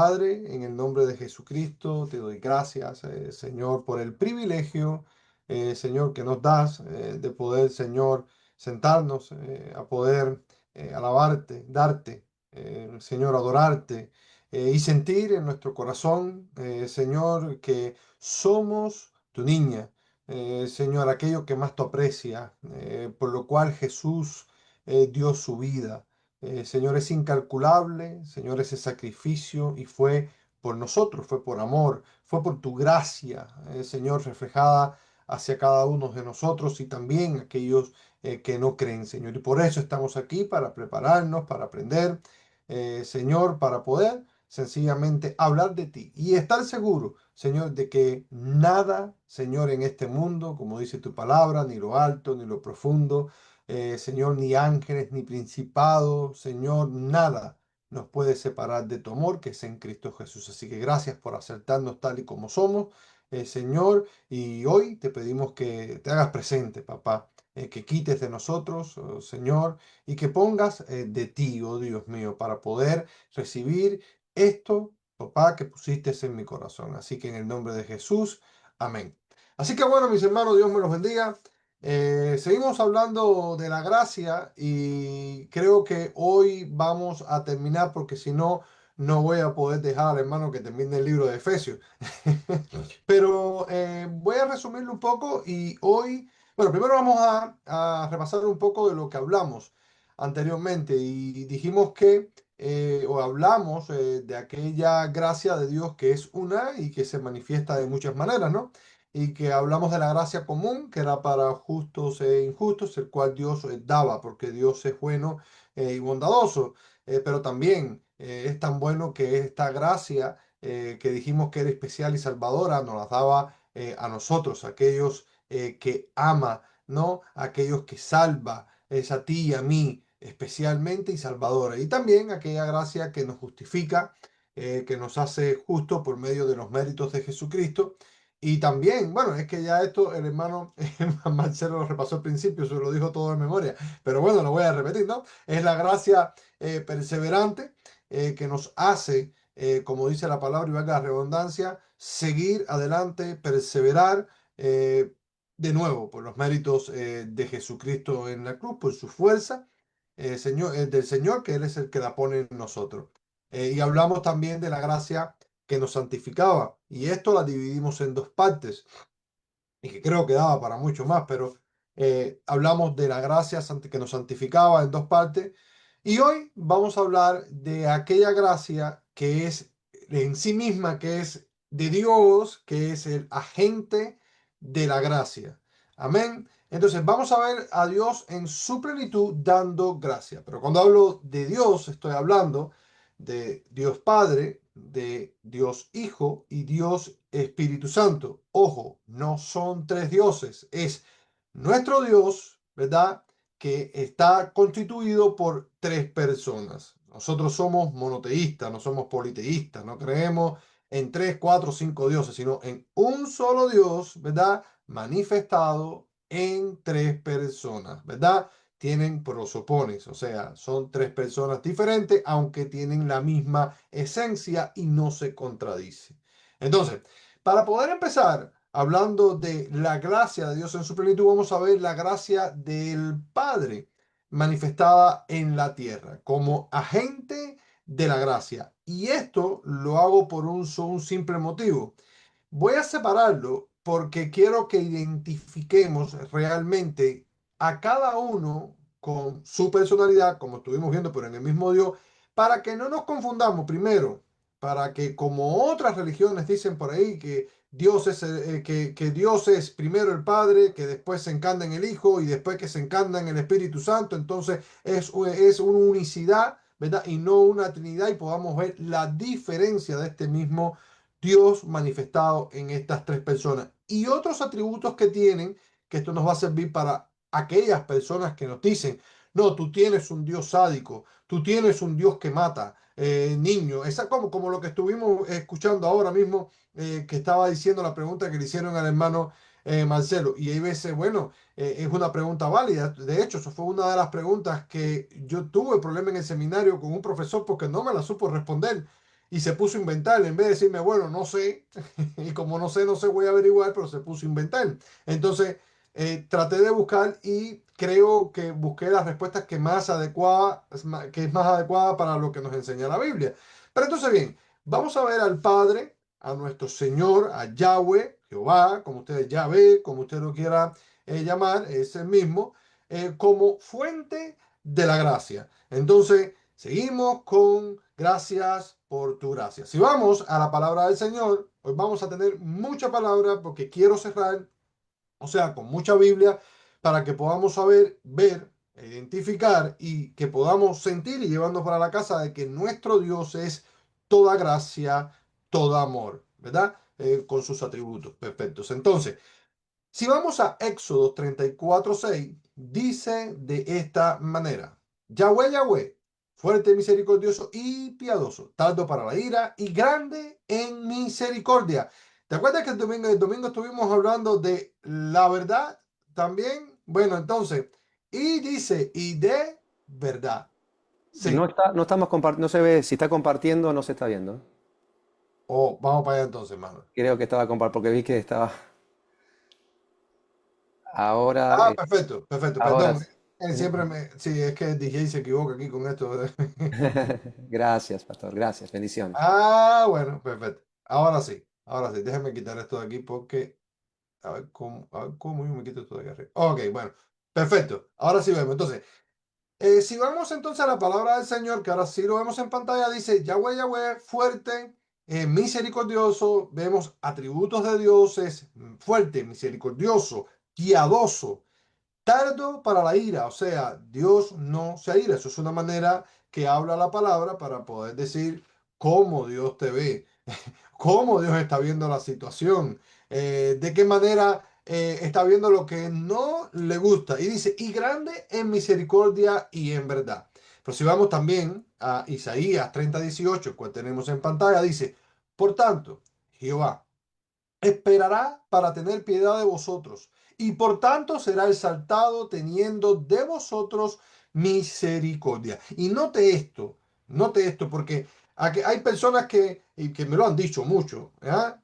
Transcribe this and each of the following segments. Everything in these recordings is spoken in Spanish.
Padre, en el nombre de Jesucristo, te doy gracias, Señor, por el privilegio, Señor, que nos das de poder, Señor, sentarnos a poder alabarte, darte, Señor, adorarte y sentir en nuestro corazón, Señor, que somos tu niña, Señor, aquello que más te aprecia, por lo cual Jesús dio su vida. Señor, es incalculable, Señor, ese sacrificio y fue por nosotros, fue por amor, fue por tu gracia, Señor, reflejada hacia cada uno de nosotros y también aquellos que no creen, Señor. Y por eso estamos aquí para prepararnos, para aprender, Señor, para poder sencillamente hablar de ti y estar seguro, Señor, de que nada, Señor, en este mundo, como dice tu palabra, ni lo alto, ni lo profundo, Señor, ni ángeles, ni principados, Señor, nada nos puede separar de tu amor que es en Cristo Jesús. Así que gracias por aceptarnos tal y como somos, Señor, y hoy te pedimos que te hagas presente, papá, que quites de nosotros, oh, Señor, y que pongas de ti, oh Dios mío, para poder recibir esto, papá, que pusiste en mi corazón. Así que en el nombre de Jesús, amén. Así que bueno, mis hermanos, Dios me los bendiga. Seguimos hablando de la gracia y creo que hoy vamos a terminar porque si no, no voy a poder dejar al hermano que termine el libro de Efesios. Pero voy a resumirlo un poco y hoy, bueno, primero vamos a repasar un poco de lo que hablamos anteriormente y dijimos que, o hablamos de aquella gracia de Dios que es una y que se manifiesta de muchas maneras, ¿no? Y que hablamos de la gracia común, que era para justos e injustos, el cual Dios daba, porque Dios es bueno y bondadoso, pero también es tan bueno que esta gracia que dijimos que era especial y salvadora, nos la daba a nosotros, aquellos que ama, ¿no? Aquellos que salva, es a ti y a mí especialmente y salvadora. Y también aquella gracia que nos justifica, que nos hace justo por medio de los méritos de Jesucristo y también, bueno, es que ya esto el hermano Marcelo lo repasó al principio, se lo dijo todo de memoria, pero bueno, lo voy a repetir, ¿no? Es la gracia perseverante que nos hace, como dice la palabra y valga la redundancia, seguir adelante, perseverar de nuevo por los méritos de Jesucristo en la cruz, por su fuerza Señor, del Señor, que Él es el que la pone en nosotros. Y hablamos también de la gracia que nos santificaba. Y esto la dividimos en dos partes, y que creo que daba para mucho más, pero hablamos de la gracia que nos santificaba en dos partes. Y hoy vamos a hablar de aquella gracia que es en sí misma, que es de Dios, que es el agente de la gracia. Amén. Entonces vamos a ver a Dios en su plenitud dando gracia. Pero cuando hablo de Dios, estoy hablando de Dios Padre, de Dios Hijo y Dios Espíritu Santo. Ojo, no son tres dioses, es nuestro Dios, ¿verdad? Que está constituido por tres personas. Nosotros somos monoteístas, no somos politeístas, no creemos en tres, cuatro, cinco dioses, sino en un solo Dios, ¿verdad? Manifestado en tres personas, ¿verdad? Tienen prosopones, o sea, son tres personas diferentes, aunque tienen la misma esencia y no se contradice. Entonces, para poder empezar hablando de la gracia de Dios en su plenitud, vamos a ver la gracia del Padre manifestada en la tierra como agente de la gracia. Y esto lo hago por un simple motivo. Voy a separarlo porque quiero que identifiquemos realmente a cada uno con su personalidad, como estuvimos viendo, pero en el mismo Dios, para que no nos confundamos primero, para que como otras religiones dicen por ahí que Dios es, que Dios es primero el Padre, que después se encarna en el Hijo y después que se encarna en el Espíritu Santo, entonces es una unicidad, ¿verdad? Y no una Trinidad y podamos ver la diferencia de este mismo Dios manifestado en estas tres personas y otros atributos que tienen, que esto nos va a servir para aquellas personas que nos dicen, no, tú tienes un Dios sádico, tú tienes un Dios que mata niños, es como lo que estuvimos escuchando ahora mismo, que estaba diciendo la pregunta que le hicieron al hermano Marcelo, y hay veces, bueno, es una pregunta válida, de hecho, eso fue una de las preguntas que yo tuve problema en el seminario con un profesor porque no me la supo responder. y se puso a inventar. En vez de decirme, bueno, no sé, y como no sé, no sé, voy a averiguar, pero se puso a inventar. Entonces, traté de buscar y creo que busqué las respuestas que más adecuada, que es más adecuada para lo que nos enseña la Biblia. Pero entonces, bien, vamos a ver al Padre, a nuestro Señor, a Yahweh, Jehová, como ustedes Yahvé, como usted lo quiera llamar, es el mismo, como fuente de la gracia. Entonces, seguimos con gracias por tu gracia. Si vamos a la palabra del Señor, hoy vamos a tener mucha palabra porque quiero cerrar, o sea, con mucha Biblia, para que podamos saber, ver, identificar y que podamos sentir y llevarnos para la casa de que nuestro Dios es toda gracia, todo amor, ¿verdad? Con sus atributos perfectos. Entonces, si vamos a Éxodo 34:6, dice de esta manera: Yahweh, Yahweh, fuerte, misericordioso y piadoso, tardo para la ira y grande en misericordia. ¿Te acuerdas que el domingo estuvimos hablando de la verdad también? Bueno, entonces, y dice, y de verdad. No Sí. está, no estamos no se ve, si está compartiendo no se está viendo. Oh, vamos para allá entonces, hermano. Creo que estaba compartiendo, porque vi que estaba ahora, Ah, perfecto, perfecto, ahora perdón. sí. Siempre sí, es que el DJ se equivoca aquí con esto. Gracias, pastor, gracias, bendiciones. Ah, bueno, perfecto. Ahora sí, ahora sí. Déjame quitar esto de aquí porque a ver cómo yo me quito esto de aquí arriba. Ok, bueno, perfecto. Ahora sí vemos. Entonces, si vamos entonces a la palabra del Señor, que ahora sí lo vemos en pantalla, dice Yahweh, Yahweh, fuerte, misericordioso. Vemos atributos de Dios, es fuerte, misericordioso, piadoso, tardo para la ira, o sea, Dios no se aira. Eso es una manera que habla la palabra para poder decir cómo Dios te ve, cómo Dios está viendo la situación, de qué manera está viendo lo que no le gusta. Y dice, y grande en misericordia y en verdad. Pero si vamos también a Isaías 30:18, que tenemos en pantalla, dice, por tanto, Jehová esperará para tener piedad de vosotros, y por tanto será exaltado teniendo de vosotros misericordia. Y note esto, porque aquí hay personas y que me lo han dicho mucho, ¿ya?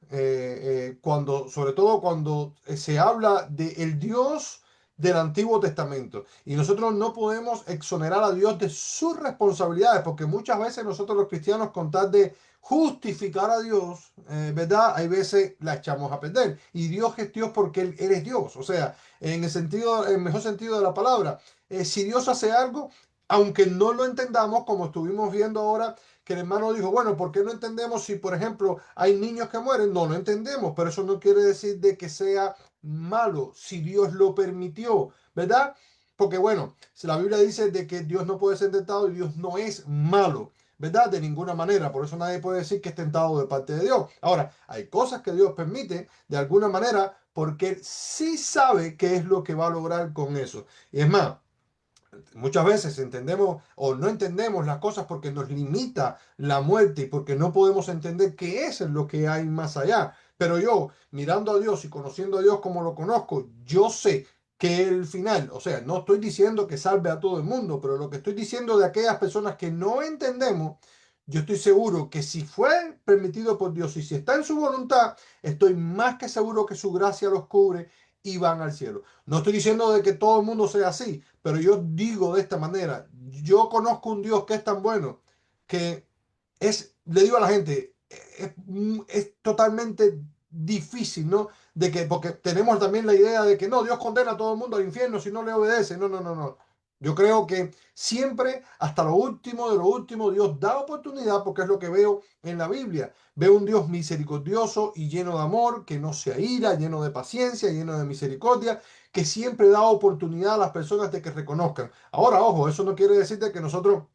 Cuando, sobre todo cuando se habla del Dios del Antiguo Testamento. Y nosotros no podemos exonerar a Dios de sus responsabilidades, porque muchas veces nosotros los cristianos, con tal de justificar a Dios, ¿verdad? Hay veces la echamos a perder. Y Dios es Dios porque Él es Dios. O sea, en el sentido, el mejor sentido de la palabra, si Dios hace algo, aunque no lo entendamos, como estuvimos viendo ahora, que el hermano dijo, bueno, ¿por qué no entendemos si, por ejemplo, hay niños que mueren? No, no entendemos, pero eso no quiere decir de que sea malo, si Dios lo permitió, ¿verdad? Porque bueno, si la Biblia dice de que Dios no puede ser tentado y Dios no es malo. ¿Verdad? De ninguna manera. Por eso nadie puede decir que es tentado de parte de Dios. Ahora, hay cosas que Dios permite de alguna manera porque Él sí sabe qué es lo que va a lograr con eso. Y es más, muchas veces entendemos o no entendemos las cosas porque nos limita la muerte y porque no podemos entender qué es lo que hay más allá. Pero yo, mirando a Dios y conociendo a Dios como lo conozco, yo sé que el final, o sea, no estoy diciendo que salve a todo el mundo, pero lo que estoy diciendo de aquellas personas que no entendemos, yo estoy seguro que si fue permitido por Dios y si está en su voluntad, estoy más que seguro que su gracia los cubre y van al cielo. No estoy diciendo de que todo el mundo sea así, pero yo digo de esta manera, yo conozco un Dios que es tan bueno que le digo a la gente, es totalmente difícil, ¿no? De que, porque tenemos también la idea de que no, Dios condena a todo el mundo al infierno si no le obedece. No, no, no, no. Yo creo que siempre, hasta lo último de lo último, Dios da oportunidad porque es lo que veo en la Biblia. Veo un Dios misericordioso y lleno de amor, que no se aira, lleno de paciencia, lleno de misericordia, que siempre da oportunidad a las personas de que reconozcan. Ahora, ojo, eso no quiere decir de que nosotros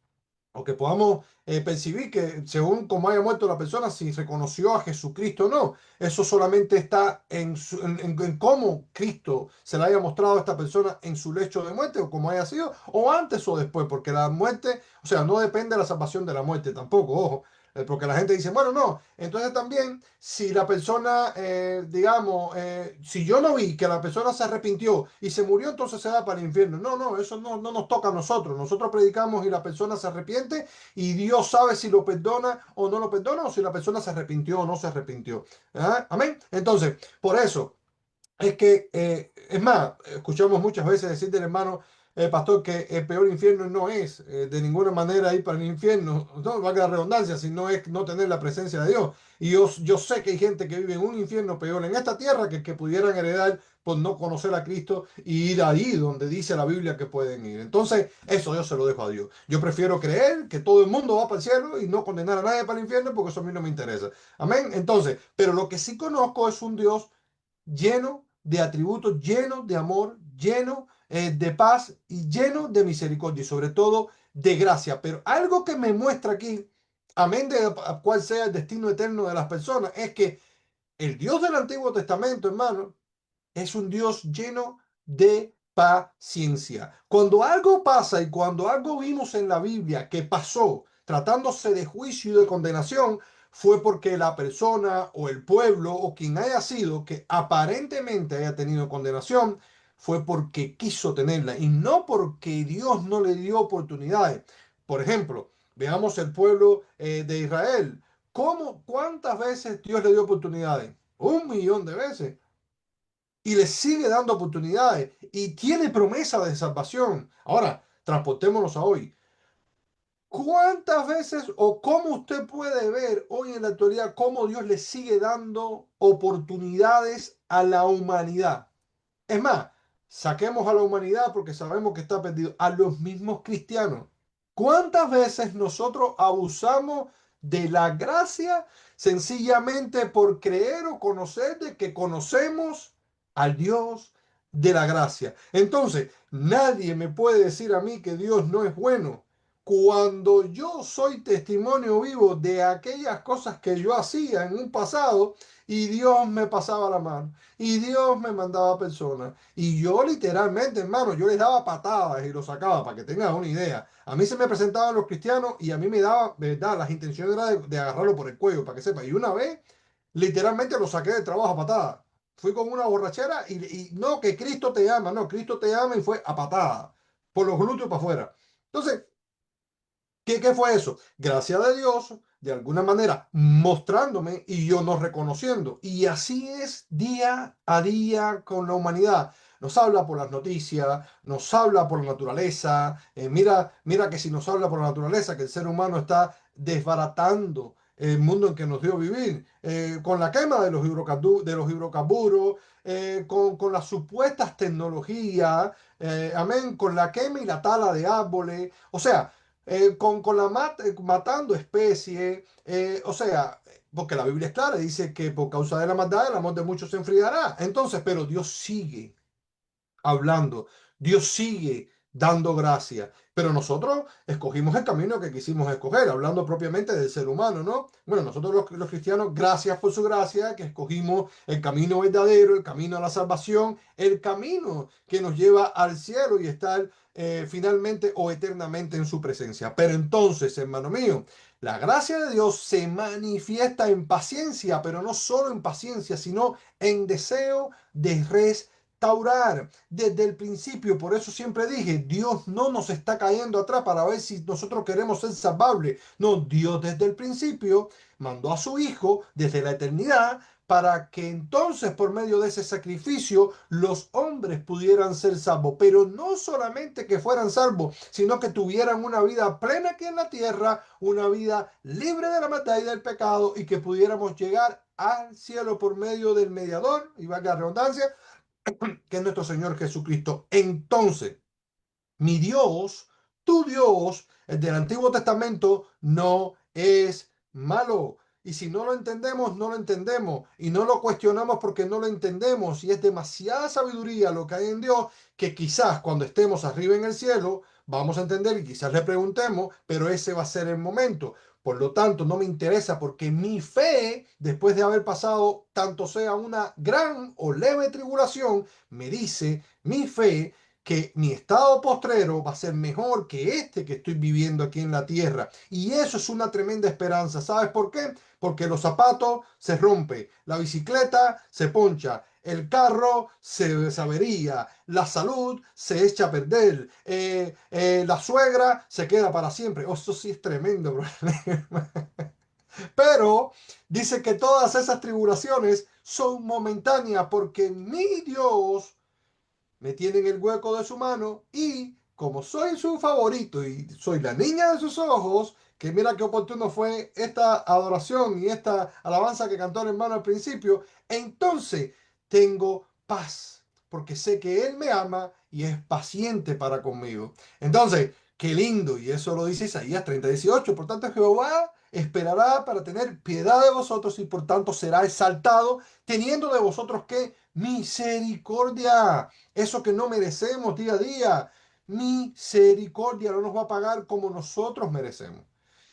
o que podamos percibir que según como haya muerto la persona, si reconoció a Jesucristo o no. Eso solamente está en cómo Cristo se le haya mostrado a esta persona en su lecho de muerte o como haya sido, o antes o después, porque la muerte, o sea, no depende de la salvación de la muerte tampoco, ojo. Porque la gente dice, bueno, no, entonces también si la persona, digamos, si yo no vi que la persona se arrepintió y se murió, entonces se va para el infierno. No, no, eso no nos toca a nosotros. Nosotros predicamos y la persona se arrepiente y Dios sabe si lo perdona o no lo perdona o si la persona se arrepintió o no se arrepintió. ¿Ah? Amén. Entonces, por eso. Es que, es más, escuchamos muchas veces decir del hermano pastor que el peor infierno no es de ninguna manera ir para el infierno, no valga la redundancia, sino es no tener la presencia de Dios. Y yo sé que hay gente que vive en un infierno peor en esta tierra que pudieran heredar por no conocer a Cristo y ir ahí donde dice la Biblia que pueden ir. Entonces, eso yo se lo dejo a Dios. Yo prefiero creer que todo el mundo va para el cielo y no condenar a nadie para el infierno porque eso a mí no me interesa. Amén. Entonces, pero lo que sí conozco es un Dios lleno de atributos, lleno de amor, lleno de paz y lleno de misericordia y sobre todo de gracia. Pero algo que me muestra aquí, amén de cuál sea el destino eterno de las personas, es que el Dios del Antiguo Testamento, hermano, es un Dios lleno de paciencia. Cuando algo pasa y cuando algo vimos en la Biblia que pasó tratándose de juicio y de condenación, fue porque la persona o el pueblo o quien haya sido que aparentemente haya tenido condenación, fue porque quiso tenerla y no porque Dios no le dio oportunidades. Por ejemplo, veamos el pueblo de Israel. ¿Cuántas veces Dios le dio oportunidades? 1 millón de veces y le sigue dando oportunidades y tiene promesa de salvación. Ahora, transportémonos a hoy. ¿Cuántas veces o cómo usted puede ver hoy en la actualidad cómo Dios le sigue dando oportunidades a la humanidad? Es más, saquemos a la humanidad porque sabemos que está perdido. A los mismos cristianos. ¿Cuántas veces nosotros abusamos de la gracia sencillamente por creer o conocer de que conocemos al Dios de la gracia? Entonces, nadie me puede decir a mí que Dios no es bueno cuando yo soy testimonio vivo de aquellas cosas que yo hacía en un pasado y Dios me pasaba la mano y Dios me mandaba personas. Y yo literalmente, hermano, yo les daba patadas y los sacaba para que tengan una idea. A mí se me presentaban los cristianos y a mí me daba, ¿verdad? Las intenciones eran de agarrarlo por el cuello, para que sepa. Y una vez, literalmente lo saqué de trabajo a patadas. Fui con una borrachera y no, que Cristo te ama, no, Cristo te ama y fue a patada, por los glúteos para afuera. Entonces, ¿qué fue eso? Gracia de Dios, de alguna manera, mostrándome y yo no reconociendo. Y así es día a día con la humanidad. Nos habla por las noticias, nos habla por la naturaleza. Mira que si nos habla por la naturaleza, que el ser humano está desbaratando el mundo en que nos dio vivir, con la quema de los hidrocarburos, con las supuestas tecnologías, amén, con la quema y la tala de árboles. O sea, matando especies, o sea, porque la Biblia es clara, dice que por causa de la maldad el amor de muchos se enfriará. Entonces, pero Dios sigue hablando. Dios sigue dando gracia, pero nosotros escogimos el camino que quisimos escoger, hablando propiamente del ser humano, ¿no? Bueno, nosotros los cristianos, gracias por su gracia, que escogimos el camino verdadero, el camino a la salvación, el camino que nos lleva al cielo y estar finalmente o eternamente en su presencia. Pero entonces, hermano mío, la gracia de Dios se manifiesta en paciencia, pero no solo en paciencia, sino en deseo de restaurar desde el principio. Por eso siempre dije, Dios no nos está cayendo atrás para ver si nosotros queremos ser salvables. No, Dios desde el principio mandó a su Hijo desde la eternidad para que entonces por medio de ese sacrificio los hombres pudieran ser salvos, pero no solamente que fueran salvos, sino que tuvieran una vida plena aquí en la tierra, una vida libre de la maldad y del pecado y que pudiéramos llegar al cielo por medio del mediador, y valga la redundancia, que es nuestro Señor Jesucristo. Entonces, mi Dios, tu Dios, el del Antiguo Testamento, no es malo. Y si no lo entendemos, no lo entendemos. Y no lo cuestionamos porque no lo entendemos. Y es demasiada sabiduría lo que hay en Dios que quizás cuando estemos arriba en el cielo vamos a entender y quizás le preguntemos, pero ese va a ser el momento. Por lo tanto, no me interesa porque mi fe, después de haber pasado tanto sea una gran o leve tribulación, me dice mi fe que mi estado postrero va a ser mejor que este que estoy viviendo aquí en la tierra. Y eso es una tremenda esperanza. ¿Sabes por qué? Porque los zapatos se rompen, la bicicleta se poncha, el carro se avería, la salud se echa a perder, la suegra se queda para siempre. Oh, eso sí es tremendo problema. Pero dice que todas esas tribulaciones son momentáneas porque mi Dios me tiene en el hueco de su mano y como soy su favorito y soy la niña de sus ojos, que mira qué oportuno fue esta adoración y esta alabanza que cantó el hermano al principio, entonces tengo paz, porque sé que Él me ama y es paciente para conmigo. Entonces, qué lindo, y eso lo dice Isaías 30:18, por tanto Jehová esperará para tener piedad de vosotros y por tanto será exaltado, teniendo de vosotros que misericordia, eso que no merecemos día a día. Misericordia no nos va a pagar como nosotros merecemos.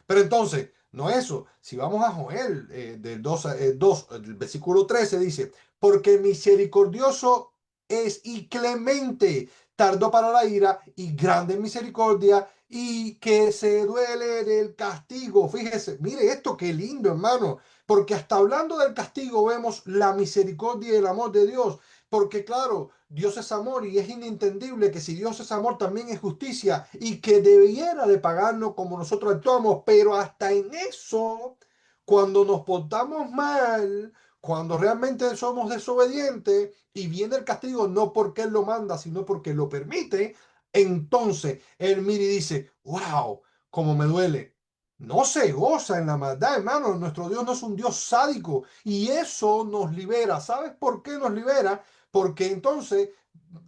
Pero entonces, no eso. Si vamos a Joel del 2, el versículo 13 dice, porque misericordioso es y clemente, tardó para la ira y grande en misericordia y que se duele del castigo. Fíjese, mire esto, qué lindo, hermano, porque hasta hablando del castigo vemos la misericordia y el amor de Dios. Porque claro, Dios es amor y es inentendible que si Dios es amor también es justicia y que debiera de pagarnos como nosotros actuamos, pero hasta en eso, cuando nos portamos mal, cuando realmente somos desobedientes y viene el castigo no porque Él lo manda, sino porque lo permite, entonces Él mira y dice, wow, cómo me duele. No se goza en la maldad, hermano. Nuestro Dios no es un Dios sádico y eso nos libera. ¿Sabes por qué nos libera? Porque entonces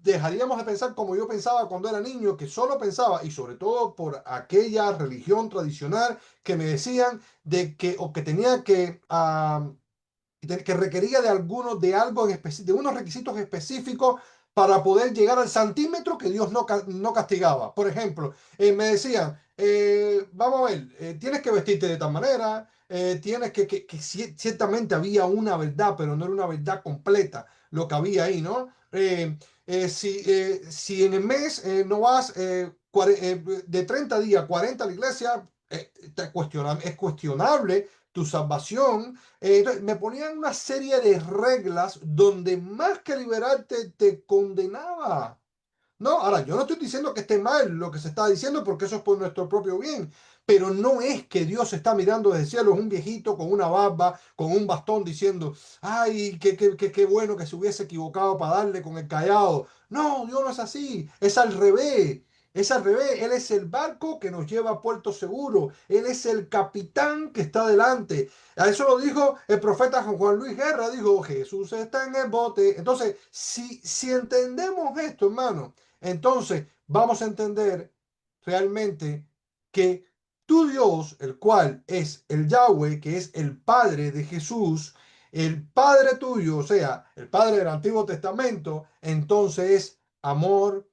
dejaríamos de pensar como yo pensaba cuando era niño, que solo pensaba, y sobre todo por aquella religión tradicional que me decían de que, o que tenía que requería de algunos, de algo en de unos requisitos específicos para poder llegar al centímetro que Dios no castigaba. Por ejemplo, me decían, vamos a ver, tienes que vestirte de tal manera, tienes ciertamente había una verdad, pero no era una verdad completa lo que había ahí, ¿no? Si en el mes no vas de 30 días, 40 a la iglesia, es cuestionable tu salvación. Entonces, me ponían una serie de reglas donde más que liberarte te condenaba. No, ahora yo no estoy diciendo que esté mal lo que se está diciendo porque eso es por nuestro propio bien, pero no es que Dios está mirando desde el cielo, es un viejito con una barba, con un bastón diciendo, ay, qué bueno que se hubiese equivocado para darle con el callado. No, Dios no es así, es al revés. Es al revés, Él es el barco que nos lleva a puerto seguro, Él es el capitán que está delante. A eso lo dijo el profeta Juan Luis Guerra, dijo, Jesús está en el bote. Entonces, si entendemos esto, hermano, entonces vamos a entender realmente que tu Dios, el cual es el Yahweh, que es el Padre de Jesús, el Padre tuyo, o sea, el Padre del Antiguo Testamento, entonces es amor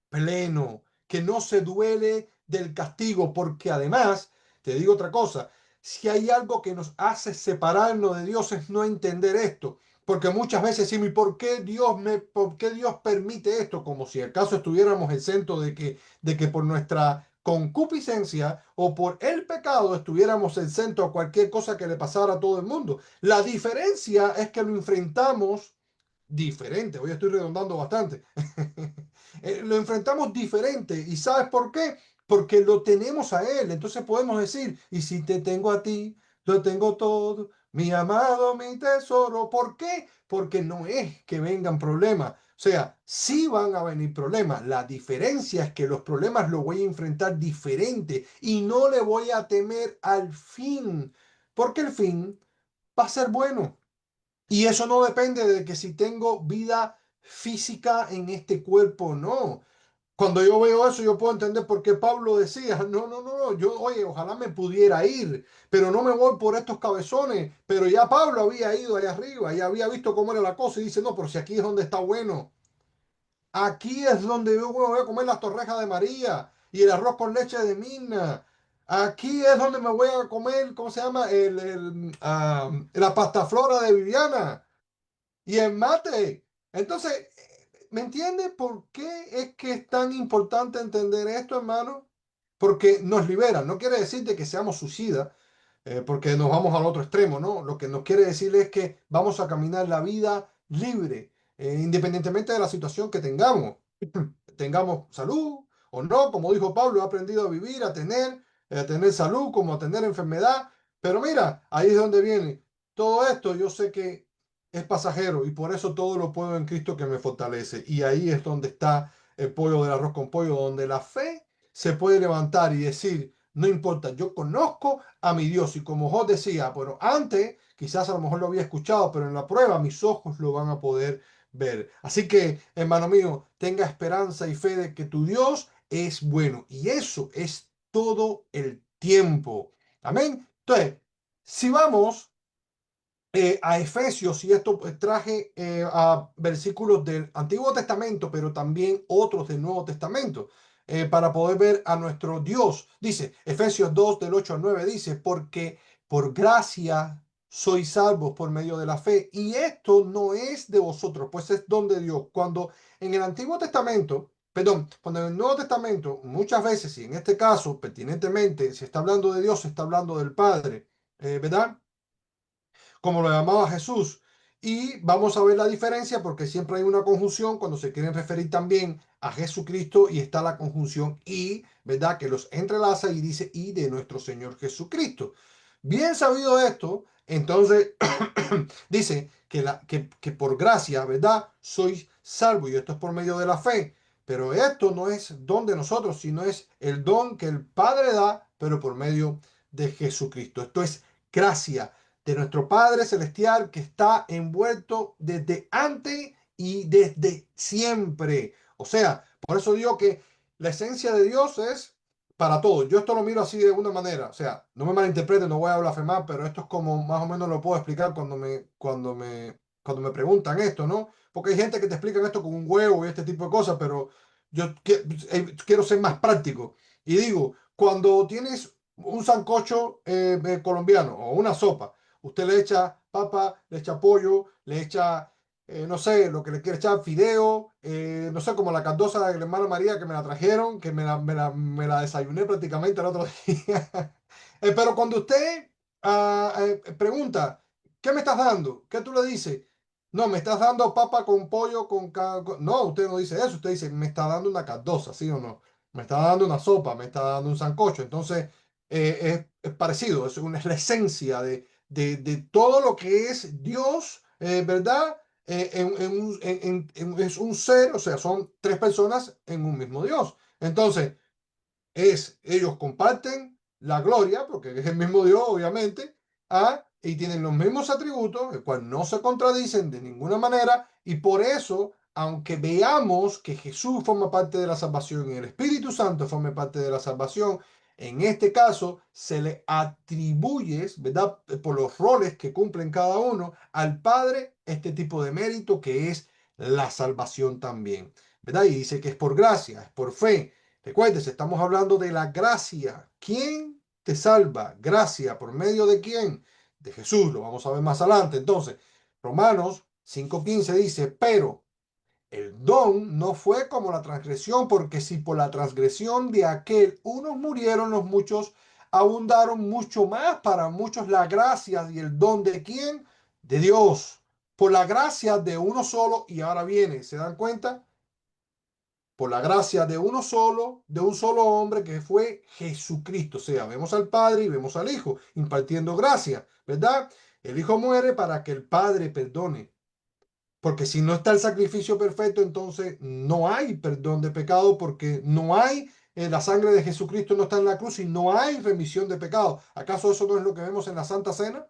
pleno, que no se duele del castigo, porque además, te digo otra cosa, si hay algo que nos hace separarnos de Dios es no entender esto, porque muchas veces decimos, ¿y por qué Dios permite esto? Como si acaso estuviéramos exentos de que por nuestra concupiscencia o por el pecado estuviéramos exentos a cualquier cosa que le pasara a todo el mundo. La diferencia es que lo enfrentamos diferente, hoy estoy redondando bastante. Lo enfrentamos diferente. ¿Y sabes por qué? Porque lo tenemos a Él. Entonces podemos decir, y si te tengo a ti, lo tengo todo, mi amado, mi tesoro. ¿Por qué? Porque no es que vengan problemas. O sea, sí van a venir problemas. La diferencia es que los problemas los voy a enfrentar diferente y no le voy a temer al fin, porque el fin va a ser bueno. Y eso no depende de que si tengo vida física en este cuerpo o no. Cuando yo veo eso, yo puedo entender por qué Pablo decía, no, no, no, no, yo, oye, ojalá me pudiera ir, pero no me voy por estos cabezones. Pero ya Pablo había ido allá arriba, ya había visto cómo era la cosa y dice, no, pero si aquí es donde está bueno. Aquí es donde yo voy a comer las torrejas de María y el arroz con leche de Mina. Aquí es donde me voy a comer, ¿cómo se llama? La pasta flora de Viviana y el mate. Entonces, ¿me entiende por qué es que es tan importante entender esto, hermano? Porque nos libera. No quiere decir de que seamos suicidas, porque nos vamos al otro extremo, ¿no? Lo que nos quiere decir es que vamos a caminar la vida libre, independientemente de la situación que tengamos. Tengamos salud o no, como dijo Pablo, he aprendido a vivir, a tener salud como a tener enfermedad. Pero mira, ahí es donde viene. Todo esto yo sé que es pasajero y por eso todo lo puedo en Cristo que me fortalece. Y ahí es donde está el pollo del arroz con pollo, donde la fe se puede levantar y decir, no importa, yo conozco a mi Dios. Y como Job decía, bueno, antes quizás a lo mejor lo había escuchado, pero en la prueba mis ojos lo van a poder ver. Así que, hermano mío, tenga esperanza y fe de que tu Dios es bueno. Y eso es todo el tiempo. Amén. Entonces, si vamos a Efesios, y esto traje a versículos del Antiguo Testamento, pero también otros del Nuevo Testamento, para poder ver a nuestro Dios. Dice, Efesios 2 del 8 al 9 dice, porque por gracia sois salvos por medio de la fe, y esto no es de vosotros, pues es don de Dios. Cuando en el Antiguo Testamento, perdón, cuando en el Nuevo Testamento, muchas veces, y en este caso, pertinentemente, se está hablando de Dios, se está hablando del Padre, ¿verdad? Como lo llamaba Jesús. Y vamos a ver la diferencia porque siempre hay una conjunción cuando se quieren referir también a Jesucristo y está la conjunción y, ¿verdad? Que los entrelaza y dice y de nuestro Señor Jesucristo. Bien sabido esto, entonces dice que por gracia, ¿verdad? Sois salvo y esto es por medio de la fe. Pero esto no es don de nosotros, sino es el don que el Padre da, pero por medio de Jesucristo. Esto es gracia de nuestro Padre Celestial que está envuelto desde antes y desde siempre. O sea, por eso digo que la esencia de Dios es para todos. Yo esto lo miro así de una manera. O sea, no me malinterpreten, no voy a blasfemar, pero esto es como más o menos lo puedo explicar cuando me preguntan esto, ¿no? Porque hay gente que te explica esto con un huevo y este tipo de cosas, pero yo quiero ser más práctico. Y digo, cuando tienes un sancocho colombiano o una sopa, usted le echa papa, le echa pollo, le echa, no sé, lo que le quiere echar, fideo, no sé, como la caldosa de la hermana María que me la trajeron, que me la desayuné prácticamente el otro día. Pero cuando usted pregunta, ¿qué me estás dando? ¿Qué tú le dices? No, me estás dando papa con pollo, No, usted no dice eso, usted dice, me está dando una caldosa, ¿sí o no? Me está dando una sopa, me está dando un sancocho. Entonces, es parecido, es la esencia de todo lo que es Dios, ¿verdad? Es un ser, o sea, son tres personas en un mismo Dios. Entonces, ellos comparten la gloria, porque es el mismo Dios, obviamente, y tienen los mismos atributos, el cual no se contradicen de ninguna manera, y por eso, aunque veamos que Jesús forma parte de la salvación y el Espíritu Santo forma parte de la salvación, en este caso se le atribuye, ¿verdad? Por los roles que cumplen cada uno al Padre, este tipo de mérito que es la salvación también, ¿verdad? Y dice que es por gracia, es por fe. Recuérdese, estamos hablando de la gracia. ¿Quién te salva? Gracia, ¿por medio de quién? De Jesús, lo vamos a ver más adelante. Entonces, Romanos 5:15 dice, pero el don no fue como la transgresión, porque si por la transgresión de aquel unos murieron, los muchos abundaron mucho más para muchos la gracia y el don de quién? De Dios. Por la gracia de uno solo, y ahora viene, ¿se dan cuenta? Por la gracia de uno solo, de un solo hombre que fue Jesucristo. O sea, vemos al Padre y vemos al Hijo impartiendo gracia, ¿verdad? El Hijo muere para que el Padre perdone. Porque si no está el sacrificio perfecto, entonces no hay perdón de pecado, porque no hay, la sangre de Jesucristo no está en la cruz y no hay remisión de pecado. ¿Acaso eso no es lo que vemos en la Santa Cena?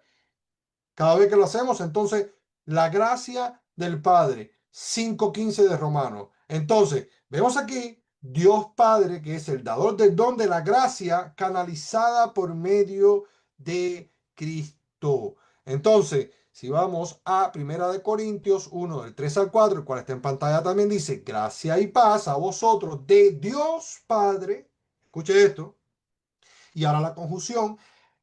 Cada vez que lo hacemos, entonces, la gracia del Padre, 5:15 de Romanos. Entonces, vemos aquí Dios Padre, que es el dador del don de la gracia canalizada por medio de Cristo. Entonces, si vamos a Primera de Corintios 1, del 3 al 4, el cual está en pantalla también, dice, gracia y paz a vosotros de Dios Padre. Escuche esto. Y ahora la conjunción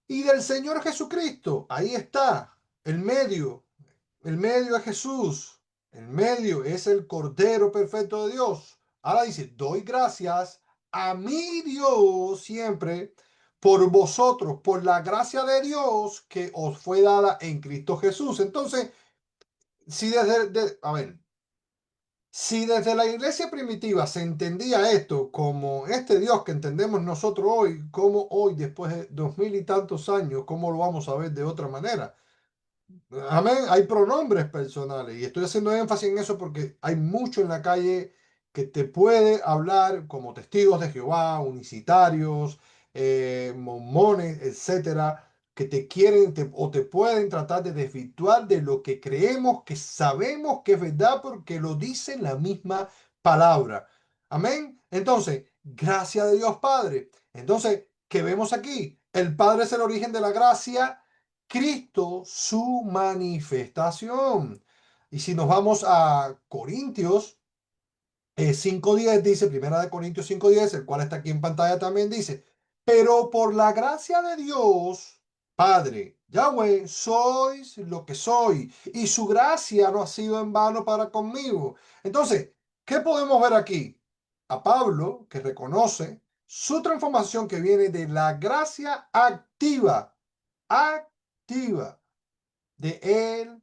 y del Señor Jesucristo. Ahí está, el medio es Jesús. El medio es el Cordero perfecto de Dios. Ahora dice, doy gracias a mi Dios siempre por vosotros, por la gracia de Dios que os fue dada en Cristo Jesús. Entonces, si a ver, si desde la iglesia primitiva se entendía esto como este Dios que entendemos nosotros hoy, como hoy, después de 2000 y tantos años, ¿cómo lo vamos a ver de otra manera? Amén. Hay pronombres personales y estoy haciendo énfasis en eso porque hay mucho en la calle que te puede hablar como testigos de Jehová, unicitarios, mormones, etcétera, que te quieren o te pueden tratar de desvirtuar de lo que creemos, que sabemos que es verdad porque lo dice la misma palabra. Amén. Entonces, gracia de Dios Padre. Entonces, ¿qué vemos aquí? El Padre es el origen de la gracia. Cristo su manifestación. Y si nos vamos a Corintios 5:10, dice, Primera de Corintios 5:10, el cual está aquí en pantalla también dice, pero por la gracia de Dios, Padre, Yahweh, sois lo que soy, y su gracia no ha sido en vano para conmigo. Entonces, ¿qué podemos ver aquí? A Pablo, que reconoce su transformación que viene de la gracia activa de el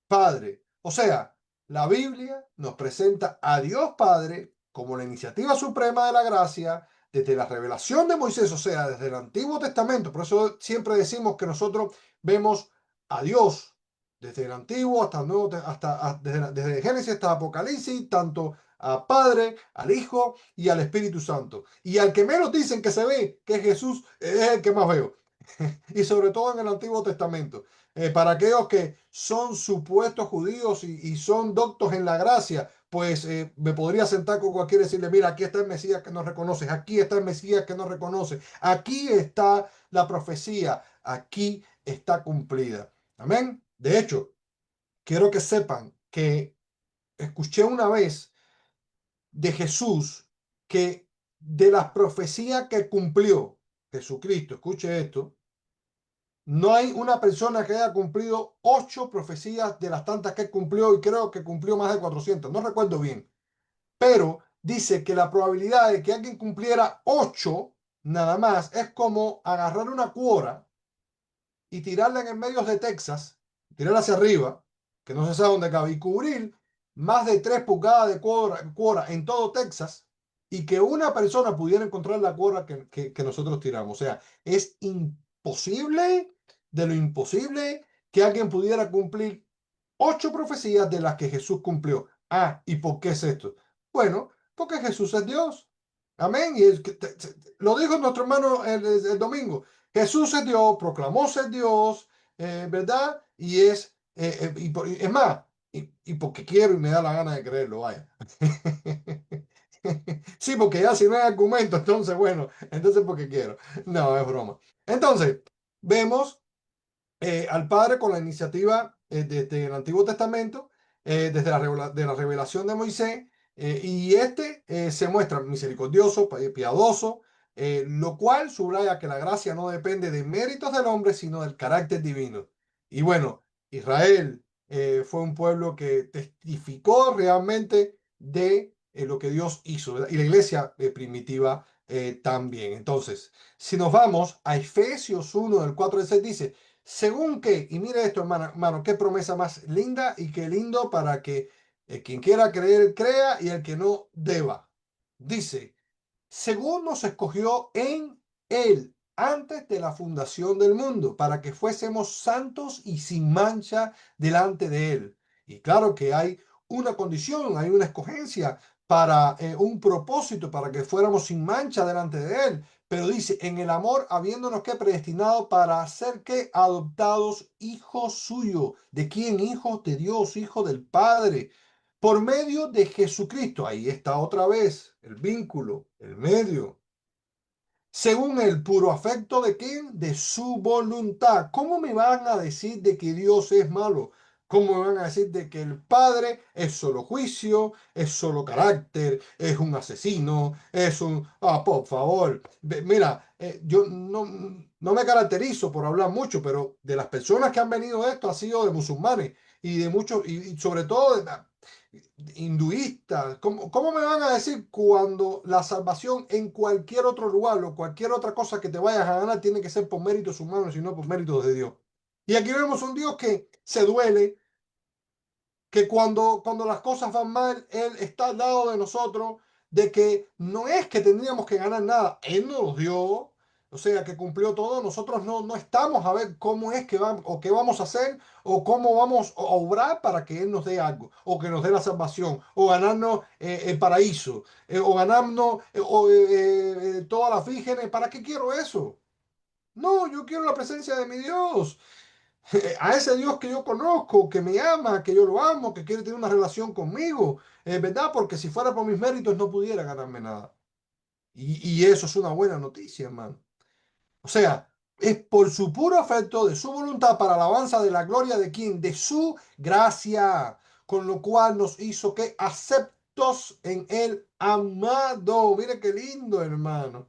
Padre. O sea, la Biblia nos presenta a Dios Padre como la iniciativa suprema de la gracia desde la revelación de Moisés, o sea, desde el Antiguo Testamento. Por eso siempre decimos que nosotros vemos a Dios desde el Antiguo hasta el Nuevo, desde Génesis hasta Apocalipsis, tanto a Padre, al Hijo y al Espíritu Santo. Y al que menos dicen que se ve, que es Jesús, es el que más veo. Y sobre todo en el Antiguo Testamento. Para aquellos que son supuestos judíos y son doctos en la gracia, pues me podría sentar con cualquiera y decirle, mira, aquí está el Mesías que no reconoces, aquí está el Mesías que no reconoce, aquí está la profecía, aquí está cumplida. Amén. De hecho, quiero que sepan que escuché una vez de Jesús que de las profecías que cumplió Jesucristo, escuche esto, no hay una persona que haya cumplido 8 profecías de las tantas que cumplió y creo que cumplió más de 400, no recuerdo bien, pero dice que la probabilidad de que alguien cumpliera 8 nada más es como agarrar una cuora y tirarla en el medio de Texas, tirarla hacia arriba, que no se sabe dónde cabe, y cubrir más de 3 pulgadas de cuora en todo Texas y que una persona pudiera encontrar la cuora que nosotros tiramos. O sea, es imposible de lo imposible que alguien pudiera cumplir 8 profecías de las que Jesús cumplió. Ah, ¿y por qué es esto? Bueno, porque Jesús es Dios. Amén. Y lo dijo nuestro hermano el domingo. Jesús es Dios, proclamó ser Dios, ¿verdad? Y es más, y porque quiero y me da la gana de creerlo, vaya. Sí, porque ya si no hay argumento, entonces bueno, entonces porque quiero. No, es broma. Entonces, vemos al Padre con la iniciativa desde el Antiguo Testamento, desde de la revelación de Moisés, y se muestra misericordioso, piadoso, lo cual subraya que la gracia no depende de méritos del hombre, sino del carácter divino. Y bueno, Israel fue un pueblo que testificó realmente de lo que Dios hizo, ¿verdad? Y la iglesia primitiva también. Entonces, si nos vamos a Efesios 1, del 4 al 6, dice, según que, y mire esto, hermano, qué promesa más linda y qué lindo para que quien quiera creer, crea y el que no deba. Dice, según nos escogió en Él antes de la fundación del mundo, para que fuésemos santos y sin mancha delante de Él. Y claro que hay una condición, hay una escogencia para un propósito, para que fuéramos sin mancha delante de Él. Pero dice, en el amor, habiéndonos que predestinado para ser que adoptados hijos suyos. ¿De quién? Hijos de Dios, hijos del Padre por medio de Jesucristo. Ahí está otra vez el vínculo, el medio. Según el puro afecto de quién? De su voluntad. ¿Cómo me van a decir de que Dios es malo? ¿Cómo me van a decir de que el Padre es solo juicio, es solo carácter, es un asesino, es un... Ah, por favor. Mira, yo no me caracterizo por hablar mucho, pero de las personas que han venido de esto ha sido de musulmanes y de muchos, y sobre todo hinduistas, ¿cómo me van a decir cuando la salvación en cualquier otro lugar o cualquier otra cosa que te vayas a ganar tiene que ser por méritos humanos y no por méritos de Dios? Y aquí vemos un Dios que se duele, que cuando las cosas van mal, Él está al lado de nosotros, de que no es que tendríamos que ganar nada, Él nos los dio, o sea, que cumplió todo, nosotros no estamos a ver cómo es que vamos, o qué vamos a hacer, o cómo vamos a obrar para que Él nos dé algo, o que nos dé la salvación, o ganarnos el paraíso, o ganarnos todas las vírgenes. ¿Para qué quiero eso? No, yo quiero la presencia de mi Dios. A ese Dios que yo conozco, que me ama, que yo lo amo, que quiere tener una relación conmigo, ¿verdad? Porque si fuera por mis méritos no pudiera ganarme nada. Y eso es una buena noticia, hermano. O sea, es por su puro afecto, de su voluntad, para alabanza de la gloria de quién, de su gracia, con lo cual nos hizo que aceptos en el amado. Mire qué lindo, hermano,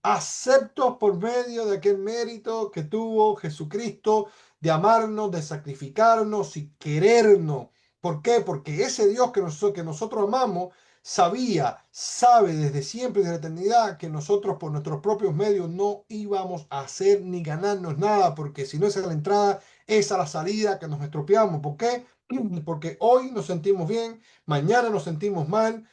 aceptos por medio de aquel mérito que tuvo Jesucristo de amarnos, de sacrificarnos y querernos. ¿Por qué? Porque ese Dios que nosotros amamos sabe desde siempre, desde la eternidad, que nosotros por nuestros propios medios no íbamos a hacer ni ganarnos nada, porque si no es a la entrada, es a la salida que nos estropeamos. ¿Por qué? Porque hoy nos sentimos bien, mañana nos sentimos mal,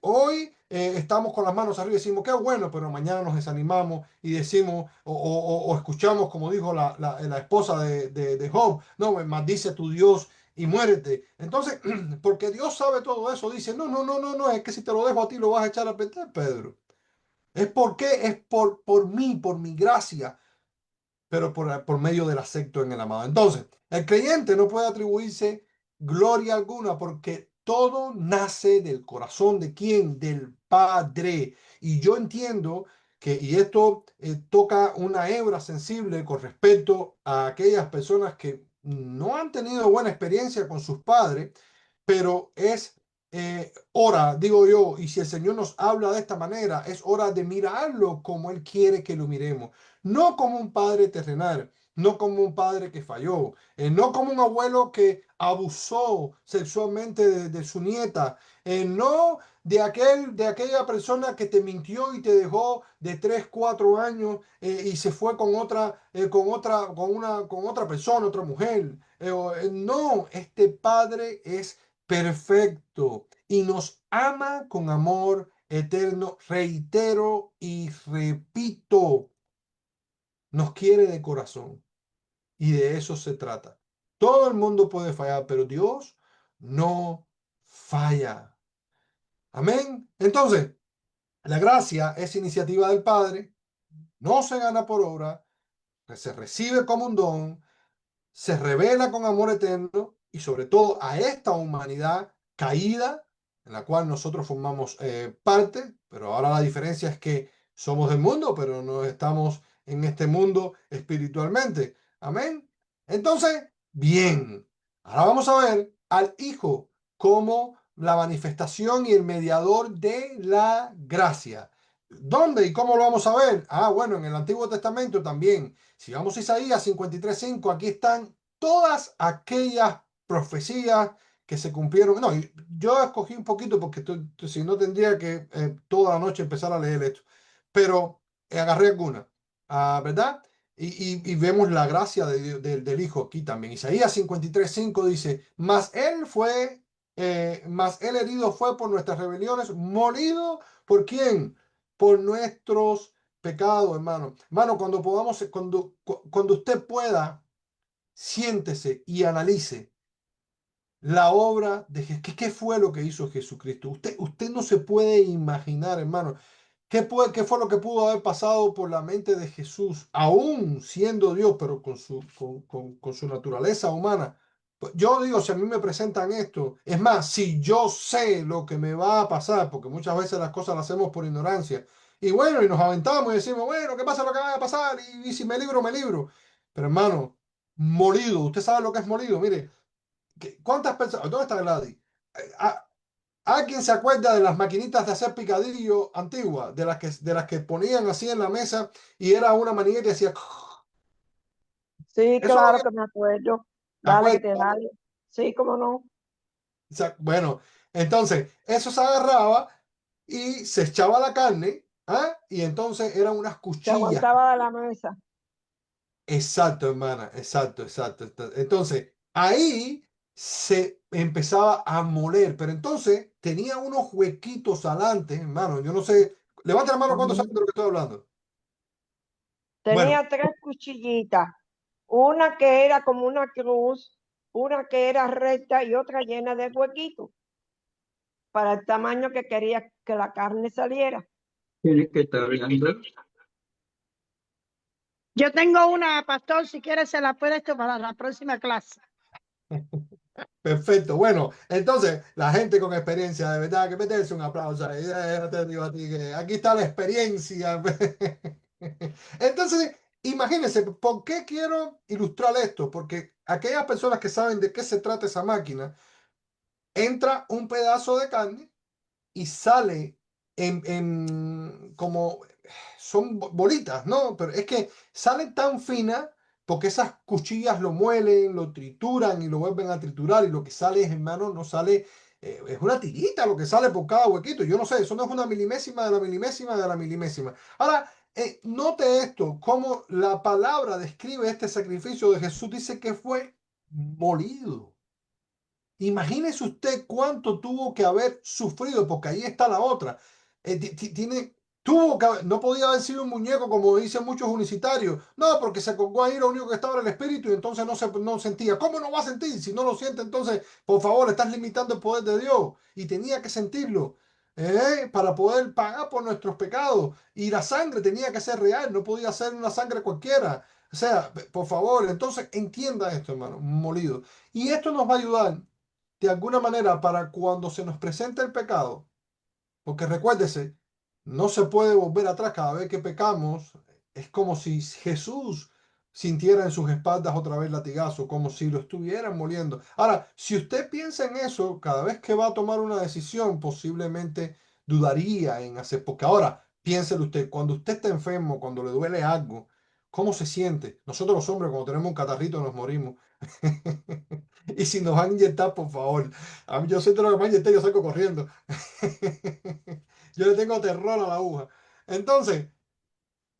hoy estamos con las manos arriba y decimos, qué bueno, pero mañana nos desanimamos y decimos, o escuchamos, como dijo la esposa de Job, no, maldice a tu Dios y muérete. Entonces, porque Dios sabe todo eso, dice, no, es que si te lo dejo a ti lo vas a echar a perder, Pedro. ¿Es por qué? Es por mí, por mi gracia, pero por medio del acepto en el amado. Entonces, el creyente no puede atribuirse gloria alguna porque todo nace del corazón de quién, del Padre. Y yo entiendo y esto toca una hebra sensible con respecto a aquellas personas que no han tenido buena experiencia con sus padres, pero es hora, digo yo, y si el Señor nos habla de esta manera, es hora de mirarlo como Él quiere que lo miremos, no como un padre terrenal, no como un padre que falló, no como un abuelo que abusó sexualmente de su nieta, no de aquella persona que te mintió y te dejó de 3 4 años y se fue con otra persona, otra mujer. No, este padre es perfecto y nos ama con amor eterno. Reitero y repito, nos quiere de corazón y de eso se trata. Todo el mundo puede fallar, pero Dios no falla. Amén. Entonces, la gracia es iniciativa del Padre, no se gana por obra, se recibe como un don, se revela con amor eterno y sobre todo a esta humanidad caída en la cual nosotros formamos parte, pero ahora la diferencia es que somos del mundo, pero no estamos en este mundo espiritualmente. Amén. Entonces, bien, ahora vamos a ver al Hijo como la manifestación y el mediador de la gracia. ¿Dónde y cómo lo vamos a ver? Ah, bueno, en el Antiguo Testamento también. Si vamos a Isaías 53:5, aquí están todas aquellas profecías que se cumplieron. No, yo escogí un poquito porque si no tendría que toda la noche empezar a leer esto, pero agarré algunas, ¿verdad? Y vemos la gracia del Hijo aquí también. Isaías 53:5 dice, mas él herido fue por nuestras rebeliones, molido ¿por quién? Por nuestros pecados, hermano. Hermano, cuando usted pueda, siéntese y analice la obra de Jesús. ¿Qué fue lo que hizo Jesucristo? Usted no se puede imaginar, hermano. ¿Qué fue lo que pudo haber pasado por la mente de Jesús, aún siendo Dios, pero con su naturaleza humana? Pues yo digo, si a mí me presentan esto, es más, si yo sé lo que me va a pasar, porque muchas veces las cosas las hacemos por ignorancia, y bueno, y nos aventamos y decimos, bueno, ¿qué pasa lo que va a pasar? Y si me libro, me libro. Pero hermano, molido, ¿usted sabe lo que es molido? Mire, ¿cuántas personas? ¿Dónde está Gladys? ¿Alguien se acuerda de las maquinitas de hacer picadillo antiguas? De las que ponían así en la mesa y era una manigueta y decía. Sí, Eso lo claro había. que me acuerdo. Dale, Acuérdate. dale. Sí, cómo no. Bueno, entonces eso se agarraba y se echaba la carne, ¿ah? Y entonces eran unas Se cuchillas. aguantaba de la mesa. Exacto, hermana, exacto, exacto. Entonces, ahí se empezaba a moler, pero entonces tenía unos huequitos adelante, hermano. Yo no sé, levanta la mano cuando saben de lo que estoy hablando. Bueno, Tenía tres cuchillitas, una que era como una cruz, una que era recta y otra llena de huequitos para el tamaño que quería que la carne saliera. Tienes que estar hablando. Yo tengo una, pastor, si quieres se la puedes tomar para la próxima clase. perfecto. Bueno, entonces, la gente con experiencia, de verdad, que meterse un aplauso ahí. Te digo a ti que aquí está la experiencia. Entonces, imagínense, ¿por qué quiero ilustrar esto? Porque aquellas personas que saben de qué se trata esa máquina, entra un pedazo de carne y sale como son bolitas, ¿no? Pero es que sale tan fina porque esas cuchillas lo muelen, lo trituran y lo vuelven a triturar y lo que sale es, hermano, no sale, es una tirita lo que sale por cada huequito. Yo no sé, eso no es una milimésima de la milimésima de la milimésima. Ahora, note esto, cómo la palabra describe este sacrificio de Jesús, dice que fue molido. Imagínese usted cuánto tuvo que haber sufrido, porque ahí está la otra. Tuvo que no podía haber sido un muñeco, como dicen muchos unicitarios. No, porque se colgó ahí, lo único que estaba era el espíritu y entonces no sentía. ¿Cómo no va a sentir? Si no lo siente, entonces, por favor, estás limitando el poder de Dios. Y tenía que sentirlo, para poder pagar por nuestros pecados. Y la sangre tenía que ser real, no podía ser una sangre cualquiera. O sea, por favor, entonces entienda esto, hermano, molido. Y esto nos va a ayudar de alguna manera para cuando se nos presente el pecado, porque recuérdese, no se puede volver atrás cada vez que pecamos, es como si Jesús sintiera en sus espaldas otra vez latigazo, como si lo estuvieran moliendo. Ahora, si usted piensa en eso, cada vez que va a tomar una decisión, posiblemente dudaría en hacer, porque ahora, piénselo usted, cuando usted está enfermo, cuando le duele algo, ¿cómo se siente? Nosotros los hombres, cuando tenemos un catarrito, nos morimos. Y si nos van a inyectar, por favor. A mí, yo siento lo que me van a inyectar, yo salgo corriendo. Yo le tengo terror a la aguja. Entonces,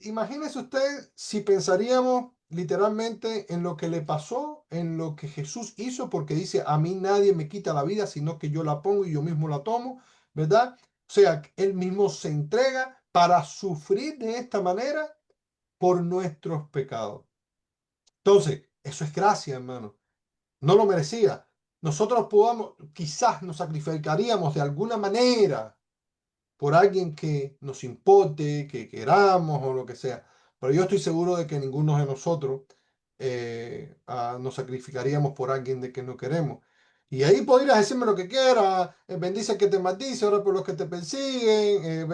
imagínese usted si pensaríamos literalmente en lo que le pasó, en lo que Jesús hizo, porque dice, a mí nadie me quita la vida, sino que yo la pongo y yo mismo la tomo, ¿verdad? O sea, él mismo se entrega para sufrir de esta manera por nuestros pecados. Entonces, eso es gracia, hermano. No lo merecía. Nosotros podamos, quizás nos sacrificaríamos de alguna manera por alguien que nos importe, que queramos o lo que sea. Pero yo estoy seguro de que ninguno de nosotros nos sacrificaríamos por alguien de que no queremos. Y ahí podrías decirme lo que quieras, bendice que te maldice, ora por los que te persiguen,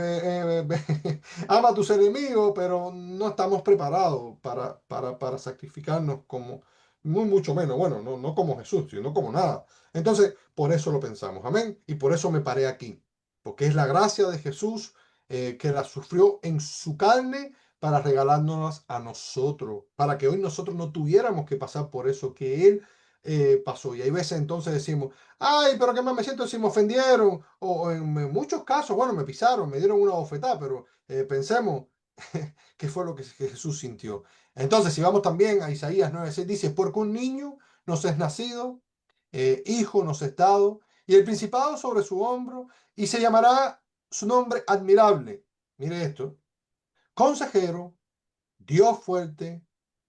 ama a tus enemigos, pero no estamos preparados para sacrificarnos como, muy mucho menos, bueno, no como Jesús, sino como nada. Entonces, por eso lo pensamos, amén. Y por eso me paré aquí porque es la gracia de Jesús que la sufrió en su carne para regalárnoslas a nosotros, para que hoy nosotros no tuviéramos que pasar por eso que Él pasó. Y hay veces entonces decimos, ay, pero qué más me siento si me ofendieron, o en muchos casos, bueno, me pisaron, me dieron una bofetada, pero pensemos qué fue lo que Jesús sintió. Entonces, si vamos también a Isaías 9:6, dice, porque un niño nos es nacido, hijo nos es dado, y el principado sobre su hombro, y se llamará su nombre admirable. Mire esto, consejero, Dios fuerte,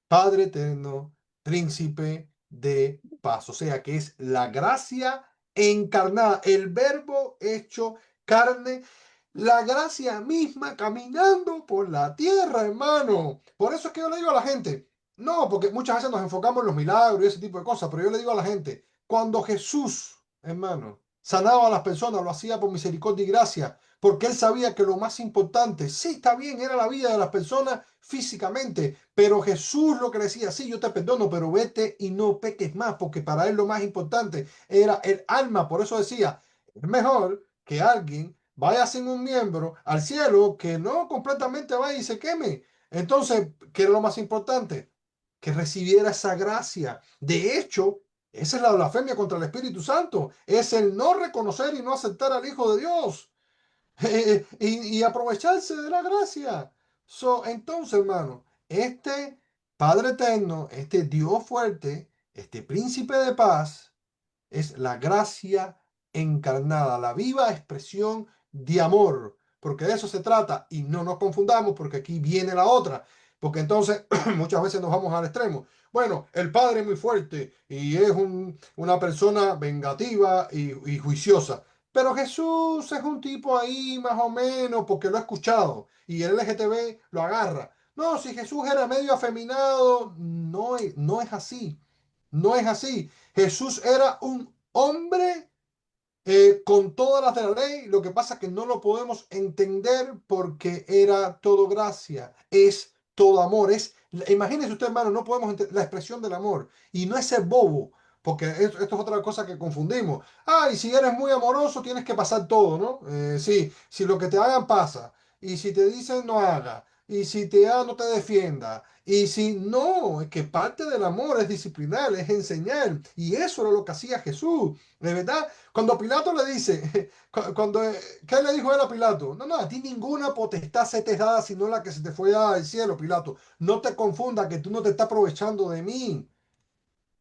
Padre eterno, príncipe de paz. O sea que es la gracia encarnada, el verbo hecho carne, la gracia misma caminando por la tierra, hermano. Por eso es que yo le digo a la gente, no, porque muchas veces nos enfocamos en los milagros y ese tipo de cosas, pero yo le digo a la gente, cuando Jesús, hermano, sanaba a las personas, lo hacía por misericordia y gracia, porque él sabía que lo más importante, sí, está bien, era la vida de las personas físicamente, pero Jesús lo que le decía, sí, yo te perdono, pero vete y no peques más, porque para él lo más importante era el alma. Por eso decía, es mejor que alguien vaya sin un miembro al cielo que no completamente vaya y se queme. Entonces, ¿qué era lo más importante? Que recibiera esa gracia. De hecho, Esa es la blasfemia contra el Espíritu Santo. Es el no reconocer y no aceptar al Hijo de Dios. Y aprovecharse de la gracia. Entonces, hermano, este Padre eterno, este Dios fuerte, este príncipe de paz, es la gracia encarnada, la viva expresión de amor, porque de eso se trata y no nos confundamos porque aquí viene la otra, porque entonces muchas veces nos vamos al extremo. Bueno, el Padre es muy fuerte y es una persona vengativa y juiciosa, pero Jesús es un tipo ahí más o menos porque lo he escuchado y el LGTB lo agarra. No, si Jesús era medio afeminado, no es así. No es así. Jesús era un hombre con todas las de la ley. Lo que pasa es que no lo podemos entender porque era todo gracia, es todo amor. Imagínese usted, hermano, no podemos entender la expresión del amor y no es ser bobo. Porque esto es otra cosa que confundimos. Y si eres muy amoroso, tienes que pasar todo, ¿no? Sí, si lo que te hagan pasa. Y si te dicen no haga. Y si te da, no te defienda. Y si no, es que parte del amor es disciplinar, es enseñar. Y eso era lo que hacía Jesús. De verdad, cuando Pilato le dice, ¿qué le dijo él a Pilato? No, a ti ninguna potestad se te es dada sino la que se te fue dada del cielo, Pilato. No te confundas que tú no te estás aprovechando de mí.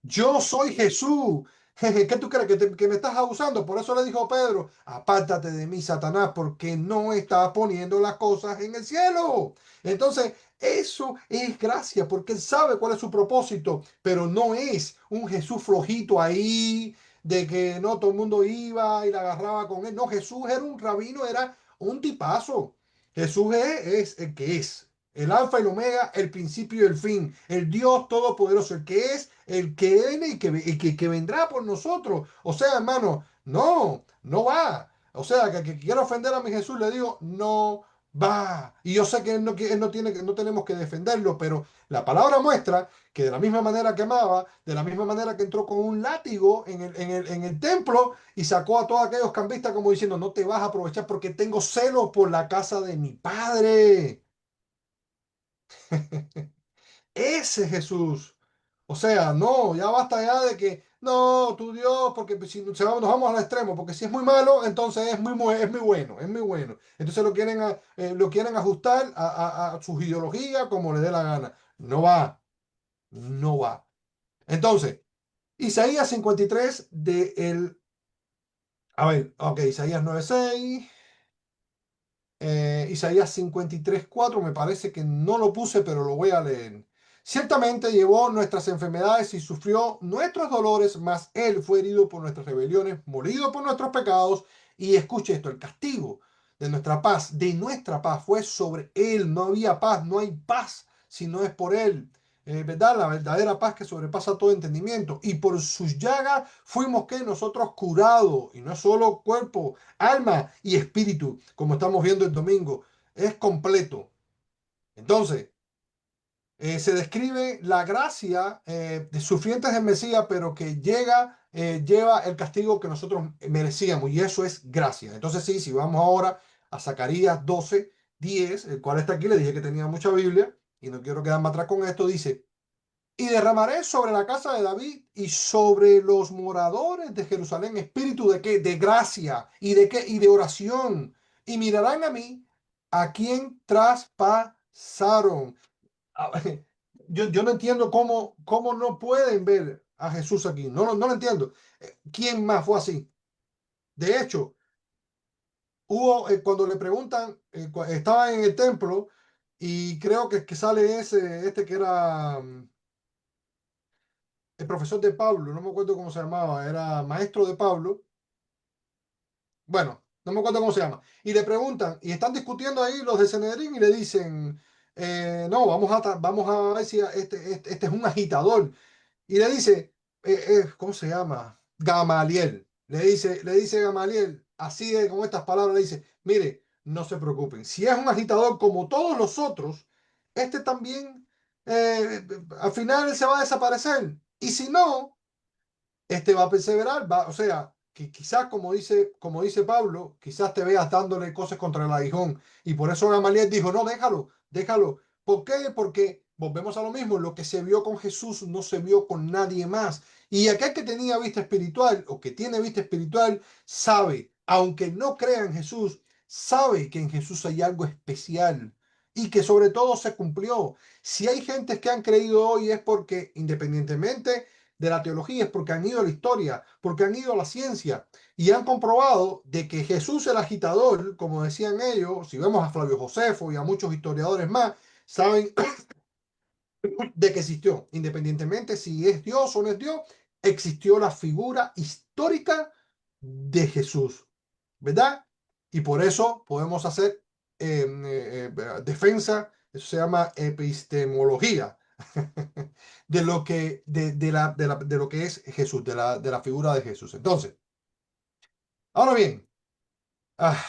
Yo soy Jesús. ¿Qué tú crees? ¿Que me estás abusando? Por eso le dijo Pedro, apártate de mí, Satanás, porque no estás poniendo las cosas en el cielo. Entonces, eso es gracia, porque él sabe cuál es su propósito, pero no es un Jesús flojito ahí, de que no todo el mundo iba y la agarraba con él. No, Jesús era un rabino, era un tipazo. Jesús es el que es. El alfa y el omega, el principio y el fin, el Dios todopoderoso, el que es, el que viene y que vendrá por nosotros. O sea, hermano, no va. O sea, que quiera ofender a mi Jesús, le digo, no va. Y yo sé que él no tiene, no tenemos que defenderlo, pero la palabra muestra que de la misma manera que amaba, de la misma manera que entró con un látigo en el templo y sacó a todos aquellos cambistas como diciendo, no te vas a aprovechar porque tengo celos por la casa de mi padre. Ese Jesús. O sea, no, ya basta ya de que, no, tu Dios, porque si nos vamos al extremo, porque si es muy malo, entonces es muy bueno, es muy bueno. Entonces lo quieren ajustar a sus ideologías como le dé la gana. No va, no va. Entonces, Isaías 53 a ver, ok, Isaías 9:6. Isaías 53:4, me parece que no lo puse, pero lo voy a leer. Ciertamente llevó nuestras enfermedades y sufrió nuestros dolores, mas Él fue herido por nuestras rebeliones, molido por nuestros pecados. Y escuche esto, el castigo de nuestra paz fue sobre Él. No había paz, no hay paz si no es por Él. ¿Verdad? La verdadera paz que sobrepasa todo entendimiento. Y por sus llagas fuimos que nosotros curados. Y no es solo cuerpo, alma y espíritu, como estamos viendo el domingo, es completo. Entonces, se describe la gracia de sufrientes del Mesías, pero que lleva el castigo que nosotros merecíamos, y eso es gracia. Entonces, sí, si vamos ahora a Zacarías 12:10, el cual está aquí, le dije que tenía mucha Biblia, y no quiero quedarme atrás con esto, dice, y derramaré sobre la casa de David y sobre los moradores de Jerusalén espíritu de qué, de gracia y de qué, y de oración. Y mirarán a mí, a quien traspasaron. Yo no entiendo cómo no pueden ver a Jesús aquí. No lo entiendo. ¿Quién más fue así? De hecho, cuando le preguntan, estaba en el templo y creo que sale este que era el profesor de Pablo, no me acuerdo cómo se llamaba, era maestro de Pablo, bueno, no me acuerdo cómo se llama, y le preguntan, y están discutiendo ahí los de Sanedrín y le dicen, no, vamos a ver si este es un agitador, y le dice, ¿cómo se llama? Gamaliel, le dice Gamaliel, así de, con estas palabras, le dice, mire, no se preocupen, si es un agitador como todos los otros, este también, al final se va a desaparecer, y si no, este va a perseverar, o sea, que quizás como dice Pablo, quizás te veas dándole cosas contra el aguijón. Y por eso Gamaliel dijo, no, déjalo. ¿Por qué? Porque volvemos a lo mismo, lo que se vio con Jesús no se vio con nadie más. Y aquel que tenía vista espiritual o que tiene vista espiritual sabe, aunque no crea en Jesús, sabe que en Jesús hay algo especial y que sobre todo se cumplió. Si hay gentes que han creído hoy es porque, independientemente de la teología, es porque han ido a la historia, porque han ido a la ciencia y han comprobado de que Jesús el agitador, como decían ellos, si vemos a Flavio Josefo y a muchos historiadores más, saben de que existió, independientemente si es Dios o no es Dios, existió la figura histórica de Jesús, ¿verdad? Y por eso podemos hacer defensa, eso se llama epistemología, de lo que, de lo que es Jesús, de la figura de Jesús. Entonces, ahora bien, ah,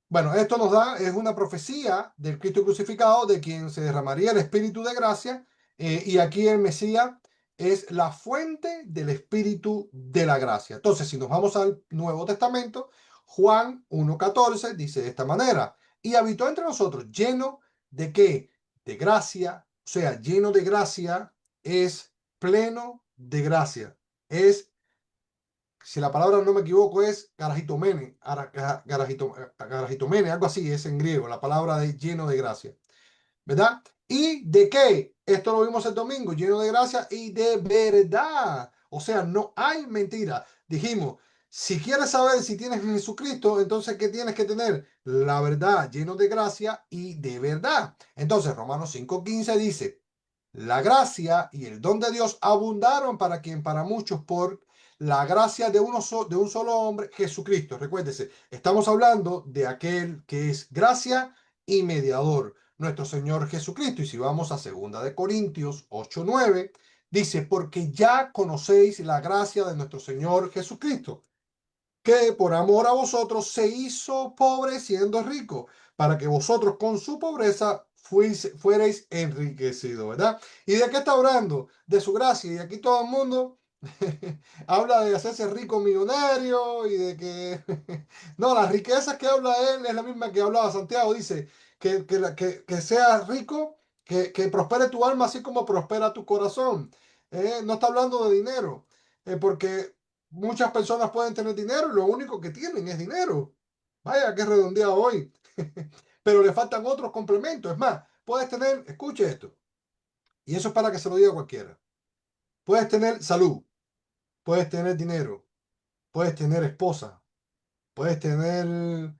bueno, esto nos da, es una profecía del Cristo crucificado, de quien se derramaría el Espíritu de gracia, y aquí el Mesías es la fuente del Espíritu de la gracia. Entonces, si nos vamos al Nuevo Testamento, Juan 1:14 dice de esta manera, y habitó entre nosotros lleno de ¿qué? De gracia, o sea, lleno de gracia es pleno de gracia, es si la palabra no me equivoco es garajitomene, garajitomene, algo así es en griego, la palabra de lleno de gracia, ¿verdad? ¿Y de qué? Esto lo vimos el domingo, lleno de gracia y de verdad. O sea, no hay mentira. Dijimos, si quieres saber si tienes Jesucristo, entonces, ¿qué tienes que tener? La verdad, lleno de gracia y de verdad. Entonces, Romanos 5:15 dice, la gracia y el don de Dios abundaron para quien, para muchos, por la gracia de, de un solo hombre, Jesucristo. Recuérdese, estamos hablando de aquel que es gracia y mediador, nuestro Señor Jesucristo. Y si vamos a 2 Corintios 8:9, dice, porque ya conocéis la gracia de nuestro Señor Jesucristo, que por amor a vosotros se hizo pobre siendo rico, para que vosotros con su pobreza fuerais enriquecidos, ¿verdad? ¿Y de qué está hablando? De su gracia. Y aquí todo el mundo habla de hacerse rico millonario y de que... no, las riquezas que habla él es la misma que hablaba Santiago. Dice que seas rico, que prospere tu alma así como prospera tu corazón. No está hablando de dinero, porque muchas personas pueden tener dinero y lo único que tienen es dinero. Vaya, que redondeado hoy. Pero le faltan otros complementos. Es más, puedes tener, escuche esto, y eso es para que se lo diga cualquiera. Puedes tener salud, puedes tener dinero, puedes tener esposa, puedes tener,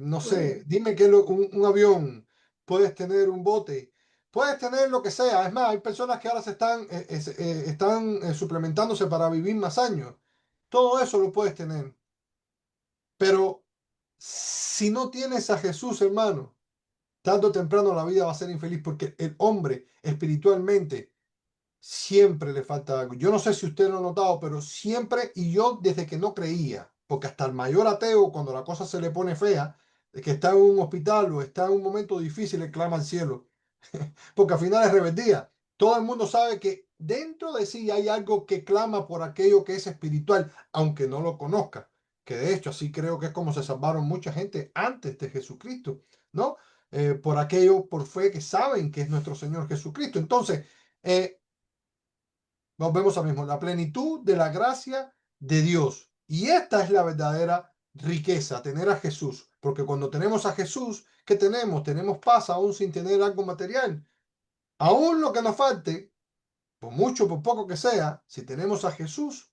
no sé, dime qué es un avión, puedes tener un bote, puedes tener lo que sea. Es más, hay personas que ahora se están suplementándose para vivir más años. Todo eso lo puedes tener. Pero si no tienes a Jesús, hermano, tarde o temprano la vida va a ser infeliz porque el hombre espiritualmente siempre le falta algo. Yo no sé si usted lo ha notado, pero siempre, y yo desde que no creía, porque hasta el mayor ateo, cuando la cosa se le pone fea, de que está en un hospital o está en un momento difícil, le clama al cielo, porque al final es rebeldía. Todo el mundo sabe que dentro de sí hay algo que clama por aquello que es espiritual, aunque no lo conozca. Que de hecho así creo que es como se salvaron mucha gente antes de Jesucristo, ¿no? Por aquello, por fe que saben que es nuestro Señor Jesucristo. Entonces, nos vemos ahora mismo, la plenitud de la gracia de Dios. Y esta es la verdadera riqueza, tener a Jesús. Porque cuando tenemos a Jesús, ¿qué tenemos? Tenemos paz aún sin tener algo material. Aún lo que nos falte, por mucho, por poco que sea, si tenemos a Jesús,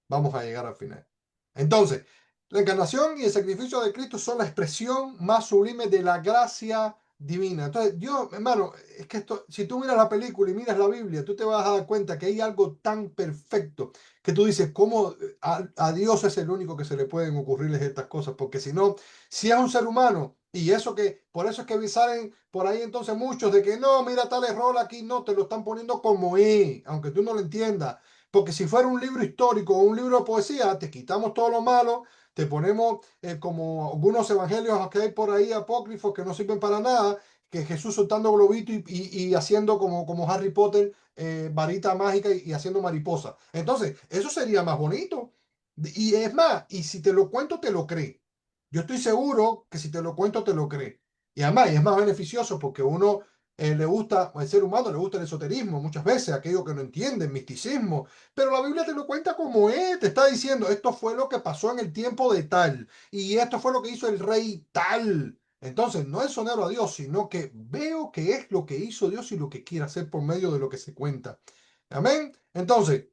vamos a llegar al final. Entonces, la encarnación y el sacrificio de Cristo son la expresión más sublime de la gracia divina. Entonces, Dios, hermano, es que esto, si tú miras la película y miras la Biblia, tú te vas a dar cuenta que hay algo tan perfecto que tú dices, ¿cómo a Dios es el único que se le pueden ocurrirles estas cosas? Porque si no, si es un ser humano, y eso que, por eso es que salen por ahí entonces muchos de que no, mira tal error aquí, no, te lo están poniendo como es, aunque tú no lo entiendas. Porque si fuera un libro histórico o un libro de poesía, te quitamos todo lo malo, te ponemos como algunos evangelios que hay por ahí apócrifos que no sirven para nada, que Jesús soltando globito y haciendo como Harry Potter, varita mágica y haciendo mariposa. Entonces, eso sería más bonito. Y es más, y si te lo cuento, te lo cree. Yo estoy seguro que si te lo cuento, te lo cree. Y además, es más beneficioso porque uno le gusta, al ser humano le gusta el esoterismo muchas veces, aquello que no entiende, el misticismo, pero la Biblia te lo cuenta como es, te está diciendo, esto fue lo que pasó en el tiempo de tal, y esto fue lo que hizo el rey tal. Entonces, no es sonero a Dios, sino que veo que es lo que hizo Dios y lo que quiere hacer por medio de lo que se cuenta. Amén. Entonces,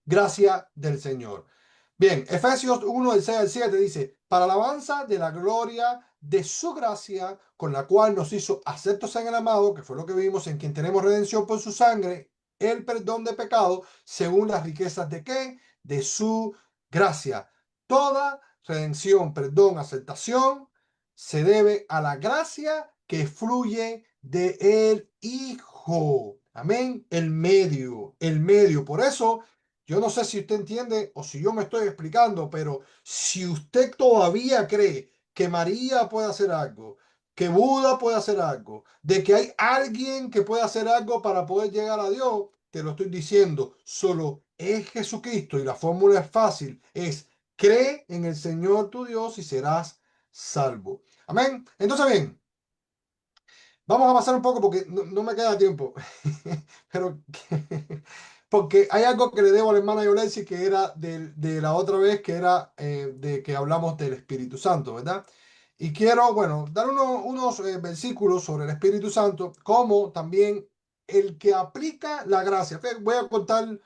gracia del Señor. Bien, Efesios 1, del 6 al 7 dice, para alabanza de la gloria de su gracia, con la cual nos hizo aceptos en el amado, que fue lo que vimos, en quien tenemos redención por su sangre, el perdón de pecado, según las riquezas de qué? De su gracia. Toda redención, perdón, aceptación, se debe a la gracia que fluye de el Hijo. Amén. El medio, el medio. Por eso yo no sé si usted entiende o si yo me estoy explicando, pero si usted todavía cree que María puede hacer algo, que Buda puede hacer algo, de que hay alguien que puede hacer algo para poder llegar a Dios, te lo estoy diciendo, solo es Jesucristo y la fórmula es fácil, es cree en el Señor tu Dios y serás salvo. Amén. Entonces, bien. Vamos a pasar un poco porque no me queda tiempo. Pero porque hay algo que le debo a la hermana Yolesi que era de la otra vez, que era de que hablamos del Espíritu Santo, ¿verdad? Y quiero, bueno, dar unos versículos sobre el Espíritu Santo, como también el que aplica la gracia. Voy a contar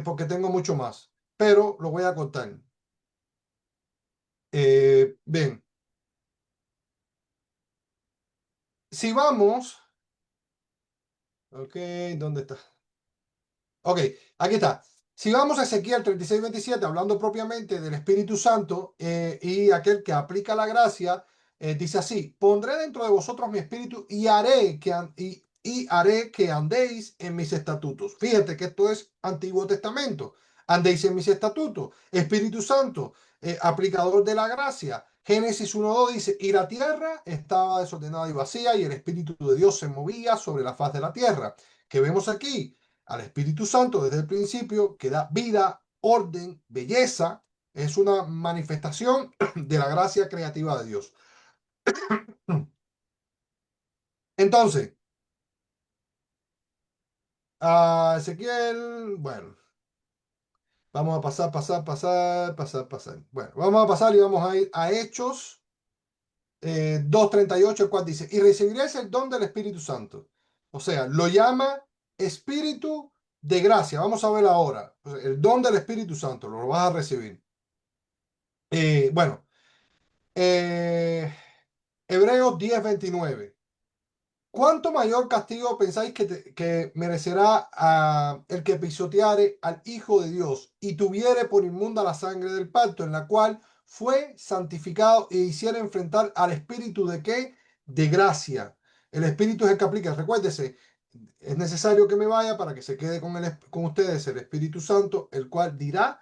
porque tengo mucho más, pero lo voy a contar. Bien, si vamos, ok, ¿dónde está? Ok, aquí está. Si vamos a Ezequiel 36:27, hablando propiamente del Espíritu Santo y aquel que aplica la gracia, dice así, pondré dentro de vosotros mi espíritu y haré que andéis en mis estatutos. Fíjate que esto es Antiguo Testamento. Andéis en mis estatutos. Espíritu Santo, aplicador de la gracia. Génesis 1:2 dice, y la tierra estaba desordenada y vacía y el Espíritu de Dios se movía sobre la faz de la tierra. ¿Qué vemos aquí? Al Espíritu Santo desde el principio, que da vida, orden, belleza, es una manifestación de la gracia creativa de Dios. Entonces, a Ezequiel, bueno, vamos a pasar. Bueno, vamos a pasar y vamos a ir a Hechos 2:38, el cual dice, y recibiréis el don del Espíritu Santo. O sea, lo llama Espíritu de gracia. Vamos a ver ahora. O sea, el don del Espíritu Santo, lo vas a recibir. Bueno, Eh, Hebreos 10:29. ¿Cuánto mayor castigo pensáis que merecerá el que pisoteare al Hijo de Dios y tuviere por inmunda la sangre del pacto en la cual fue santificado e hiciera enfrentar al Espíritu de qué? De gracia. El Espíritu es el que aplica. Recuérdese, es necesario que me vaya para que se quede con ustedes el Espíritu Santo, el cual dirá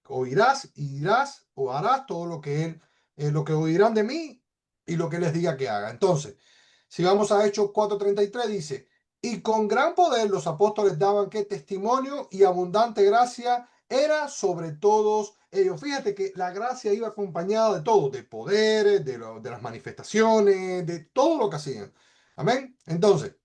oirás y dirás o harás todo lo que lo que oirán de mí y lo que les diga que haga. Entonces, si vamos a Hechos 4:33 dice, y con gran poder los apóstoles daban que testimonio y abundante gracia era sobre todos ellos. Fíjate que la gracia iba acompañada de todo, de poderes, de las manifestaciones, de todo lo que hacían. Amén. Entonces,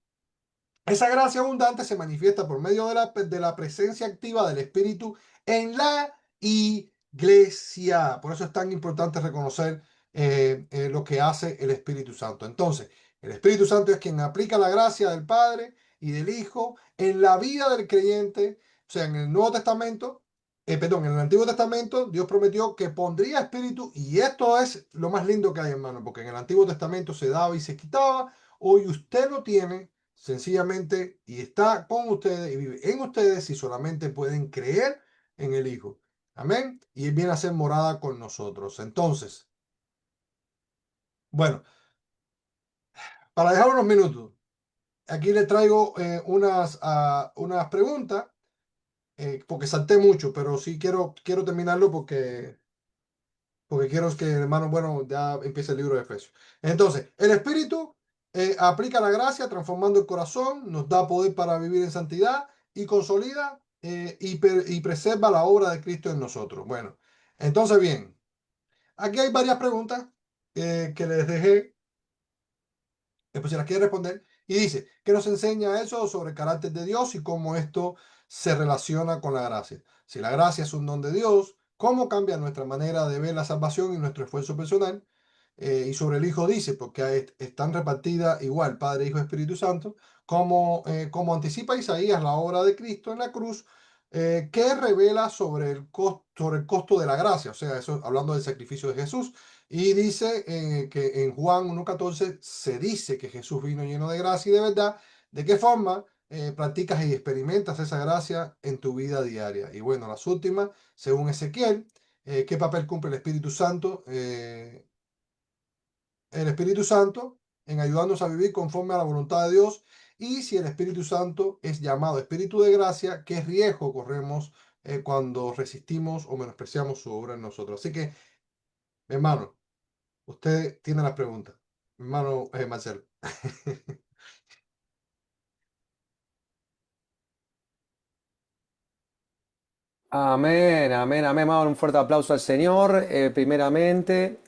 esa gracia abundante se manifiesta por medio de la presencia activa del Espíritu en la iglesia. Por eso es tan importante reconocer lo que hace el Espíritu Santo. Entonces, el Espíritu Santo es quien aplica la gracia del Padre y del Hijo en la vida del creyente. O sea, en el Nuevo Testamento, perdón, en el Antiguo Testamento, Dios prometió que pondría espíritu, y esto es lo más lindo que hay, hermano, porque en el Antiguo Testamento se daba y se quitaba. Hoy usted lo tiene sencillamente y está con ustedes y vive en ustedes si solamente pueden creer en el Hijo. Amén. Y Él viene a ser morada con nosotros. Entonces, bueno, para dejar unos minutos, aquí le traigo unas preguntas, porque salté mucho, pero sí quiero terminarlo porque quiero que el hermano, bueno, ya empiece el libro de Efesios. Entonces, el Espíritu aplica la gracia transformando el corazón, nos da poder para vivir en santidad y consolida y preserva la obra de Cristo en nosotros. Bueno, entonces bien, aquí hay varias preguntas que les dejé Después se las quiere responder y dice, ¿qué nos enseña eso sobre el carácter de Dios y cómo esto se relaciona con la gracia? Si la gracia es un don de Dios, ¿cómo cambia nuestra manera de ver la salvación y nuestro esfuerzo personal? Y sobre el Hijo dice, porque están repartidas igual Padre, Hijo y Espíritu Santo, como anticipa Isaías la obra de Cristo en la cruz, que revela sobre el costo de la gracia, o sea, eso hablando del sacrificio de Jesús. Y dice que en Juan 1.14 se dice que Jesús vino lleno de gracia y de verdad. ¿De qué forma practicas y experimentas esa gracia en tu vida diaria? Y bueno, las últimas, según Ezequiel, ¿qué papel cumple el Espíritu Santo en ayudarnos a vivir conforme a la voluntad de Dios? Y si el Espíritu Santo es llamado Espíritu de gracia, ¿qué riesgo corremos cuando resistimos o menospreciamos su obra en nosotros? Así que, mi hermano, usted tiene las preguntas. Mi hermano Marcelo. Amén, amén, amén. Vamos a dar un fuerte aplauso al Señor, primeramente.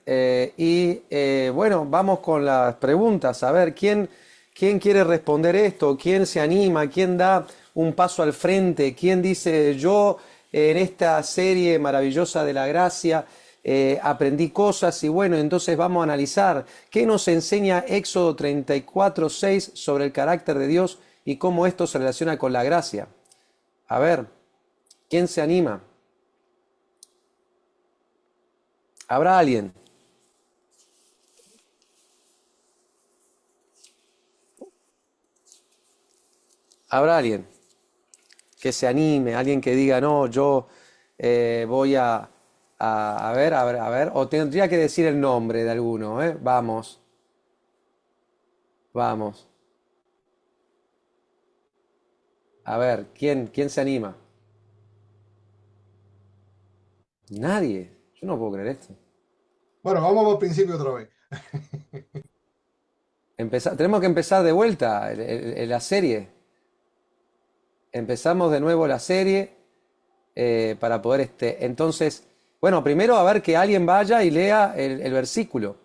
Bueno, vamos con las preguntas. A ver, ¿quién quiere responder esto? ¿Quién se anima? ¿Quién da un paso al frente? ¿Quién dice, yo en esta serie maravillosa de la gracia aprendí cosas y bueno, entonces vamos a analizar qué nos enseña Éxodo 34:6 sobre el carácter de Dios y cómo esto se relaciona con la gracia? A ver. ¿Quién se anima? ¿Habrá alguien? ¿Habrá alguien que se anime? Alguien que diga, no, yo voy a ver, a ver, o tendría que decir el nombre de alguno, ¿eh? Vamos, vamos. A ver, ¿quién se anima? Nadie. Yo no puedo creer esto. Bueno, vamos al principio otra vez. Tenemos que empezar de vuelta la serie. Empezamos de nuevo la serie para poder entonces, bueno, primero a ver que alguien vaya y lea el versículo.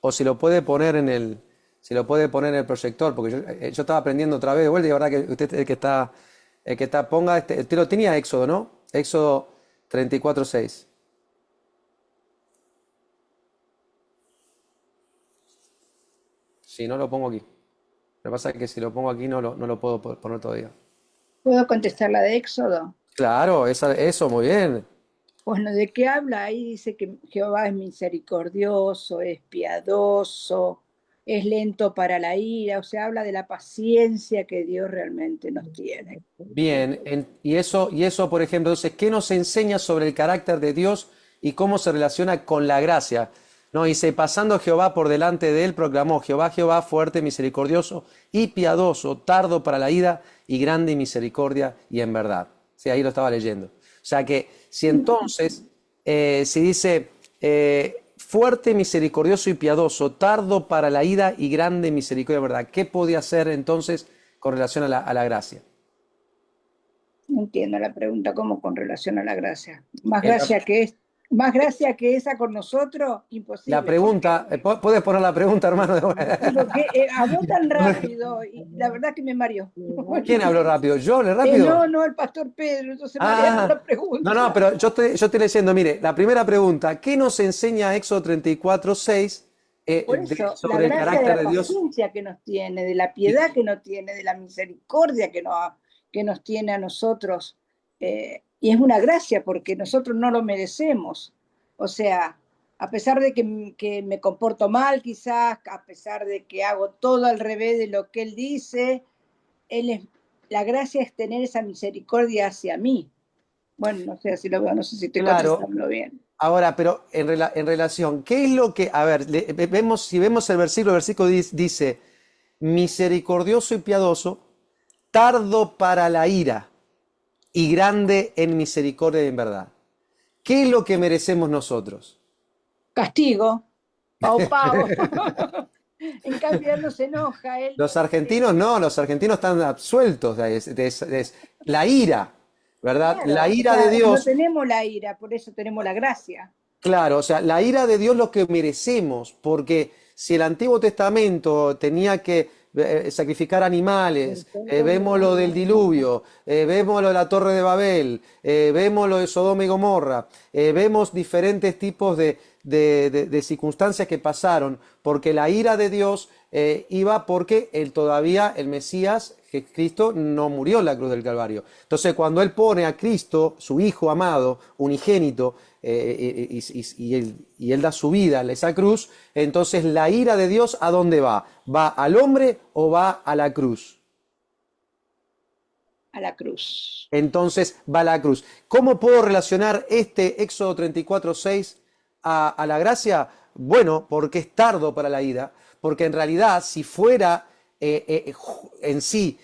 O si lo puede poner si lo puede poner en el proyector, porque yo estaba aprendiendo otra vez de vuelta y la verdad que usted el que está, ponga usted lo tenía Éxodo, ¿no? Éxodo 34:6. Si no lo pongo aquí. Lo que pasa es que si lo pongo aquí no lo puedo poner todavía. ¿Puedo contestar la de Éxodo? Claro, eso, muy bien. Bueno, ¿de qué habla? Ahí dice que Jehová es misericordioso, es piadoso, es lento para la ira, o sea, habla de la paciencia que Dios realmente nos tiene. Bien, y eso, por ejemplo, entonces, ¿qué nos enseña sobre el carácter de Dios y cómo se relaciona con la gracia? No, dice, pasando Jehová por delante de él, proclamó, Jehová, Jehová, fuerte, misericordioso y piadoso, tardo para la ira y grande en misericordia y en verdad. Sí, ahí lo estaba leyendo. O sea que, si entonces, si dice, fuerte, misericordioso y piadoso, tardo para la ira y grande en misericordia y en verdad, ¿qué podía hacer entonces con relación a la gracia? No entiendo la pregunta, ¿cómo con relación a la gracia? Más En gracia que esa con nosotros, imposible. La pregunta, ¿puedes poner la pregunta, hermano? Digo que habló tan rápido y la verdad que me mareó. ¿Quién habló rápido? ¿Yo hablé rápido? No, el pastor Pedro, entonces marearon la pregunta. No, pero yo estoy leyendo, mire, la primera pregunta, ¿qué nos enseña Éxodo 34:6 Por eso, sobre el la gracia carácter de de la Dios? paciencia que nos tiene, de la piedad que nos tiene, de la misericordia que nos tiene a nosotros. Y es una gracia porque nosotros no lo merecemos. O sea, a pesar de que me comporto mal quizás, a pesar de que hago todo al revés de lo que él dice, la gracia es tener esa misericordia hacia mí. Bueno, no sé si lo veo, no sé si estoy contestando bien. Ahora, pero en relación, ¿qué es lo que, a ver, si vemos el versículo dice, misericordioso y piadoso, tardo para la ira y grande en misericordia y en verdad. ¿Qué es lo que merecemos nosotros? Castigo, pau. En cambio, él no se enoja. Los argentinos no, los argentinos están absueltos la ira, ¿verdad? Claro, la ira de Dios. No tenemos la ira, por eso tenemos la gracia. Claro, o sea, la ira de Dios lo que merecemos, porque si el Antiguo Testamento tenía que sacrificar animales, vemos lo del diluvio, vemos lo de la Torre de Babel, vemos lo de Sodoma y Gomorra, vemos diferentes tipos de circunstancias que pasaron, porque la ira de Dios iba porque todavía el Mesías, Cristo, no murió en la cruz del Calvario. Entonces, cuando Él pone a Cristo, su Hijo amado, unigénito, y él da su vida a esa cruz, entonces la ira de Dios, ¿a dónde va? ¿Va al hombre o va a la cruz? A la cruz. Entonces va a la cruz. ¿Cómo puedo relacionar este Éxodo 34:6 a la gracia? Bueno, porque es tardo para la ira, porque en realidad si fuera en sí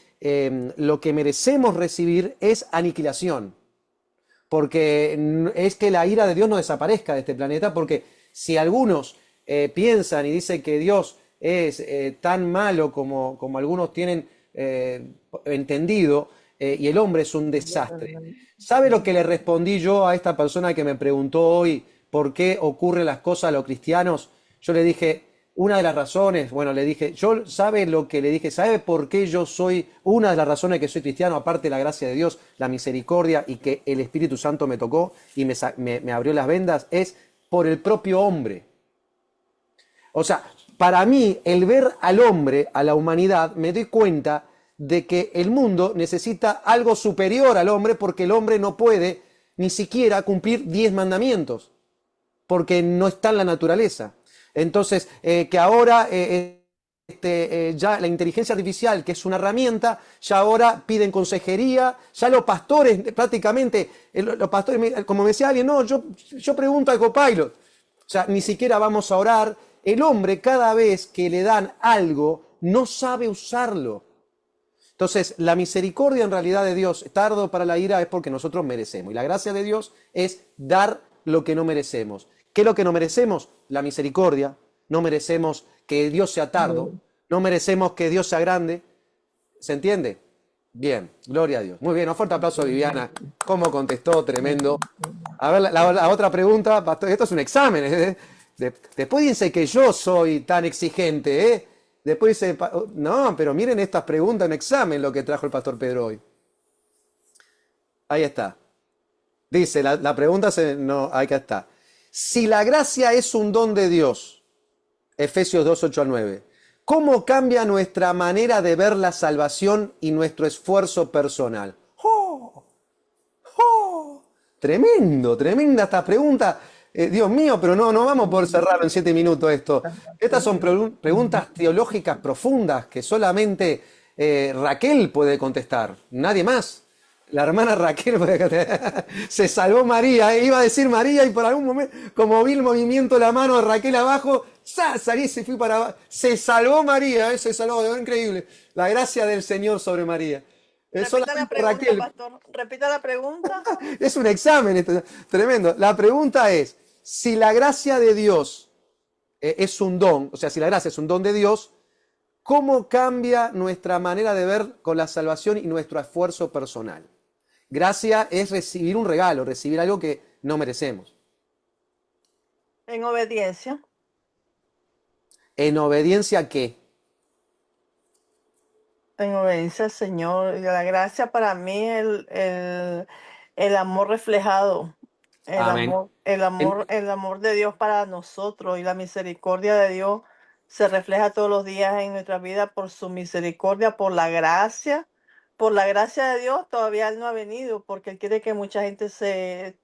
lo que merecemos recibir es aniquilación. Porque es que la ira de Dios no desaparezca de este planeta, porque si algunos piensan y dicen que Dios es tan malo como algunos tienen entendido, y el hombre es un desastre. ¿Sabe lo que le respondí yo a esta persona que me preguntó hoy por qué ocurren las cosas a los cristianos? Yo le dije, una de las razones, bueno, le dije, ¿sabe lo que le dije? ¿Sabe por qué yo soy, una de las razones que soy cristiano, aparte de la gracia de Dios, la misericordia y que el Espíritu Santo me tocó y me abrió las vendas? Es por el propio hombre. O sea, para mí, el ver al hombre, a la humanidad, me doy cuenta de que el mundo necesita algo superior al hombre, porque el hombre no puede ni siquiera cumplir 10 mandamientos, porque no está en la naturaleza. Entonces, que ahora ya la inteligencia artificial, que es una herramienta, ya ahora piden consejería, ya los pastores prácticamente, los pastores, como me decía alguien, no, yo pregunto al Copilot, o sea, ni siquiera vamos a orar. El hombre, cada vez que le dan algo, no sabe usarlo. Entonces, la misericordia en realidad de Dios, tardo para la ira, es porque nosotros merecemos. Y la gracia de Dios es dar lo que no merecemos. ¿Qué es lo que no merecemos? La misericordia. No merecemos que Dios sea tardo. No merecemos que Dios sea grande. ¿Se entiende? Bien, gloria a Dios. Muy bien, un fuerte aplauso a Viviana. ¿Cómo contestó? Tremendo. A ver, la otra pregunta, pastor, esto es un examen. Después dice que yo soy tan exigente, ¿eh? Después dice, no, pero miren estas preguntas, un examen lo que trajo el pastor Pedro hoy. Ahí está. Dice, la pregunta, no, ahí está. Si la gracia es un don de Dios, Efesios 2, 8 al 9, ¿cómo cambia nuestra manera de ver la salvación y nuestro esfuerzo personal? ¡Oh! ¡Oh! Tremendo, tremenda esta pregunta. Dios mío, pero no vamos a poder cerrarlo en 7 minutos esto. Estas son preguntas teológicas profundas que solamente Raquel puede contestar, nadie más. La hermana Raquel puede contestar. Se salvó María, iba a decir María y por algún momento, como vi el movimiento de la mano de Raquel abajo, salí y se fui para abajo. Se salvó María, se salvó, increíble. La gracia del Señor sobre María. Repita la pregunta, Raquel. Pastor. Repita la pregunta. Es un examen, esto, tremendo. La pregunta es, si la gracia de Dios es un don, o sea, si la gracia es un don de Dios, ¿cómo cambia nuestra manera de ver con la salvación y nuestro esfuerzo personal? Gracia es recibir un regalo, recibir algo que no merecemos. En obediencia. ¿En obediencia a qué? En obediencia al Señor. La gracia para mí es el amor reflejado. El amor de Dios para nosotros y la misericordia de Dios se refleja todos los días en nuestra vida por su misericordia, por la gracia. Por la gracia de Dios todavía Él no ha venido porque Él quiere que mucha gente se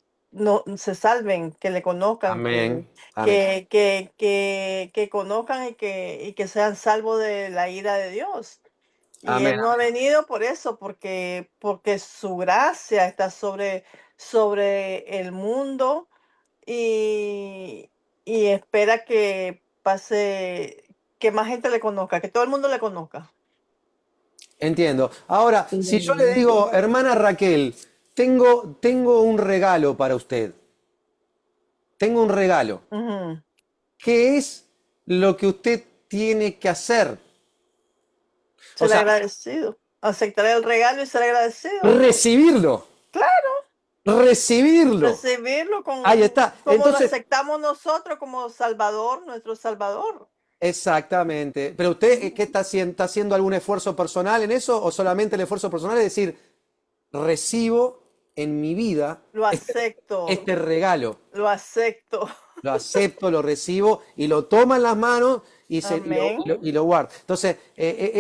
salven, que le conozcan, Amén. que conozcan y que sean salvos de la ira de Dios. Y Amén. Él no ha venido por eso, porque su gracia está sobre el mundo y espera que pase, que más gente le conozca, que todo el mundo le conozca. Entiendo. Ahora, si yo le digo, hermana Raquel, tengo un regalo para usted. Tengo un regalo. ¿Qué es lo que usted tiene que hacer? Ser agradecido. Aceptar el regalo y ser agradecido. Recibirlo. Claro. Recibirlo. Recibirlo Ahí está. Como entonces, lo aceptamos nosotros como Salvador, nuestro Salvador. Exactamente. Pero usted, ¿qué está haciendo algún esfuerzo personal en eso o solamente el esfuerzo personal es decir, recibo en mi vida Lo acepto, este regalo? lo acepto. Lo acepto, lo recibo y lo toma en las manos Amén. y lo guarda. Entonces,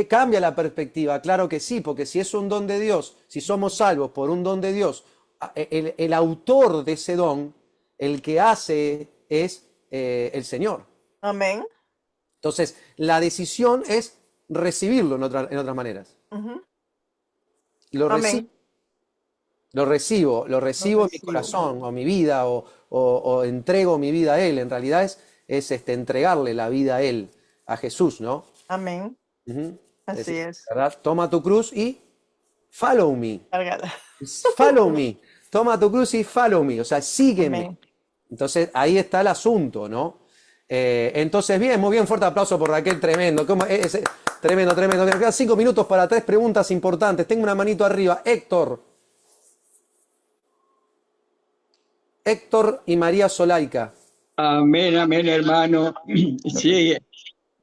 cambia la perspectiva, claro que sí, porque si es un don de Dios, si somos salvos por un don de Dios, el autor de ese don, el que hace es el Señor. Amén. Entonces, la decisión es recibirlo en otras maneras. Ujú. Lo recibo, Amén. lo Lo recibo en mi recibo. corazón o mi vida o entrego mi vida a Él. En realidad es entregarle la vida a Él, a Jesús, ¿no? Amén. Ujú. Es Así decir, es. ¿verdad? Toma tu cruz y follow me. Cárgala. Follow me. Toma tu cruz y follow me. O sea, sígueme. Amén. Entonces, ahí está el asunto, ¿no? Entonces, bien, muy bien, fuerte aplauso por Raquel, tremendo. Tremendo, tremendo. Me quedan 5 minutos para 3 preguntas importantes. Tengo una manito arriba. Héctor y María Solaica. Amén, amén, hermano. Sí,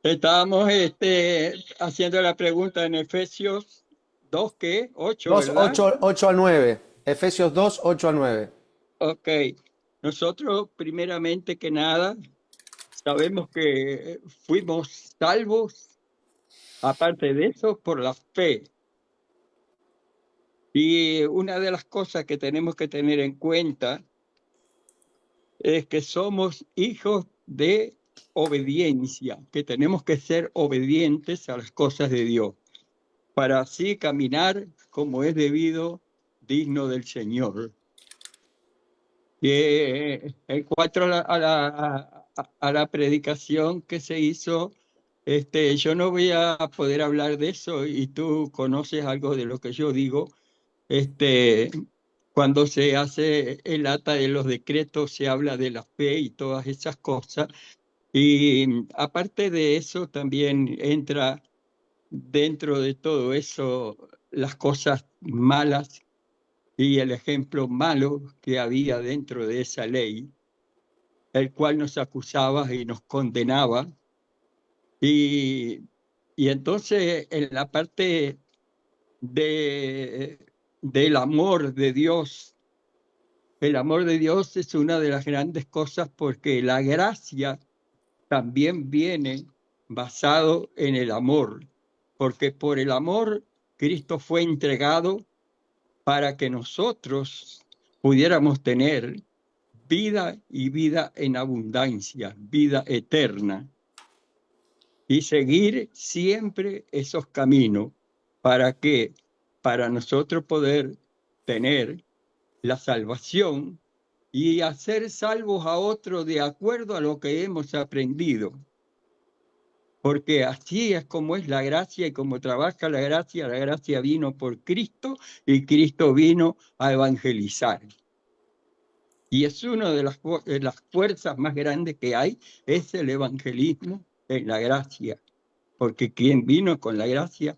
estábamos haciendo la pregunta en Efesios 2, ¿qué? 8, 2, ¿verdad? 8 al 9. Efesios 2, 8 al 9. Ok. Nosotros, primeramente que nada, sabemos que fuimos salvos, aparte de eso, por la fe. Y una de las cosas que tenemos que tener en cuenta es que somos hijos de obediencia, que tenemos que ser obedientes a las cosas de Dios, para así caminar como es debido, digno del Señor. En cuanto a la predicación que se hizo, yo no voy a poder hablar de eso y tú conoces algo de lo que yo digo. Este, Cuando se hace el acta de los decretos, se habla de la fe y todas esas cosas. Y aparte de eso, también entra dentro de todo eso las cosas malas y el ejemplo malo que había dentro de esa ley, el cual nos acusaba y nos condenaba. Y, y entonces en la parte de, del amor de Dios, el amor de Dios es una de las grandes cosas porque la gracia también viene basado en el amor, porque por el amor Cristo fue entregado para que nosotros pudiéramos tener vida y vida en abundancia, vida eterna, y seguir siempre esos caminos para que, para nosotros poder tener la salvación y hacer salvos a otros de acuerdo a lo que hemos aprendido. Porque así es como es la gracia y como trabaja la gracia vino por Cristo y Cristo vino a evangelizar. Y es una de las fuerzas más grandes que hay, es el evangelismo en la gracia, porque quien vino con la gracia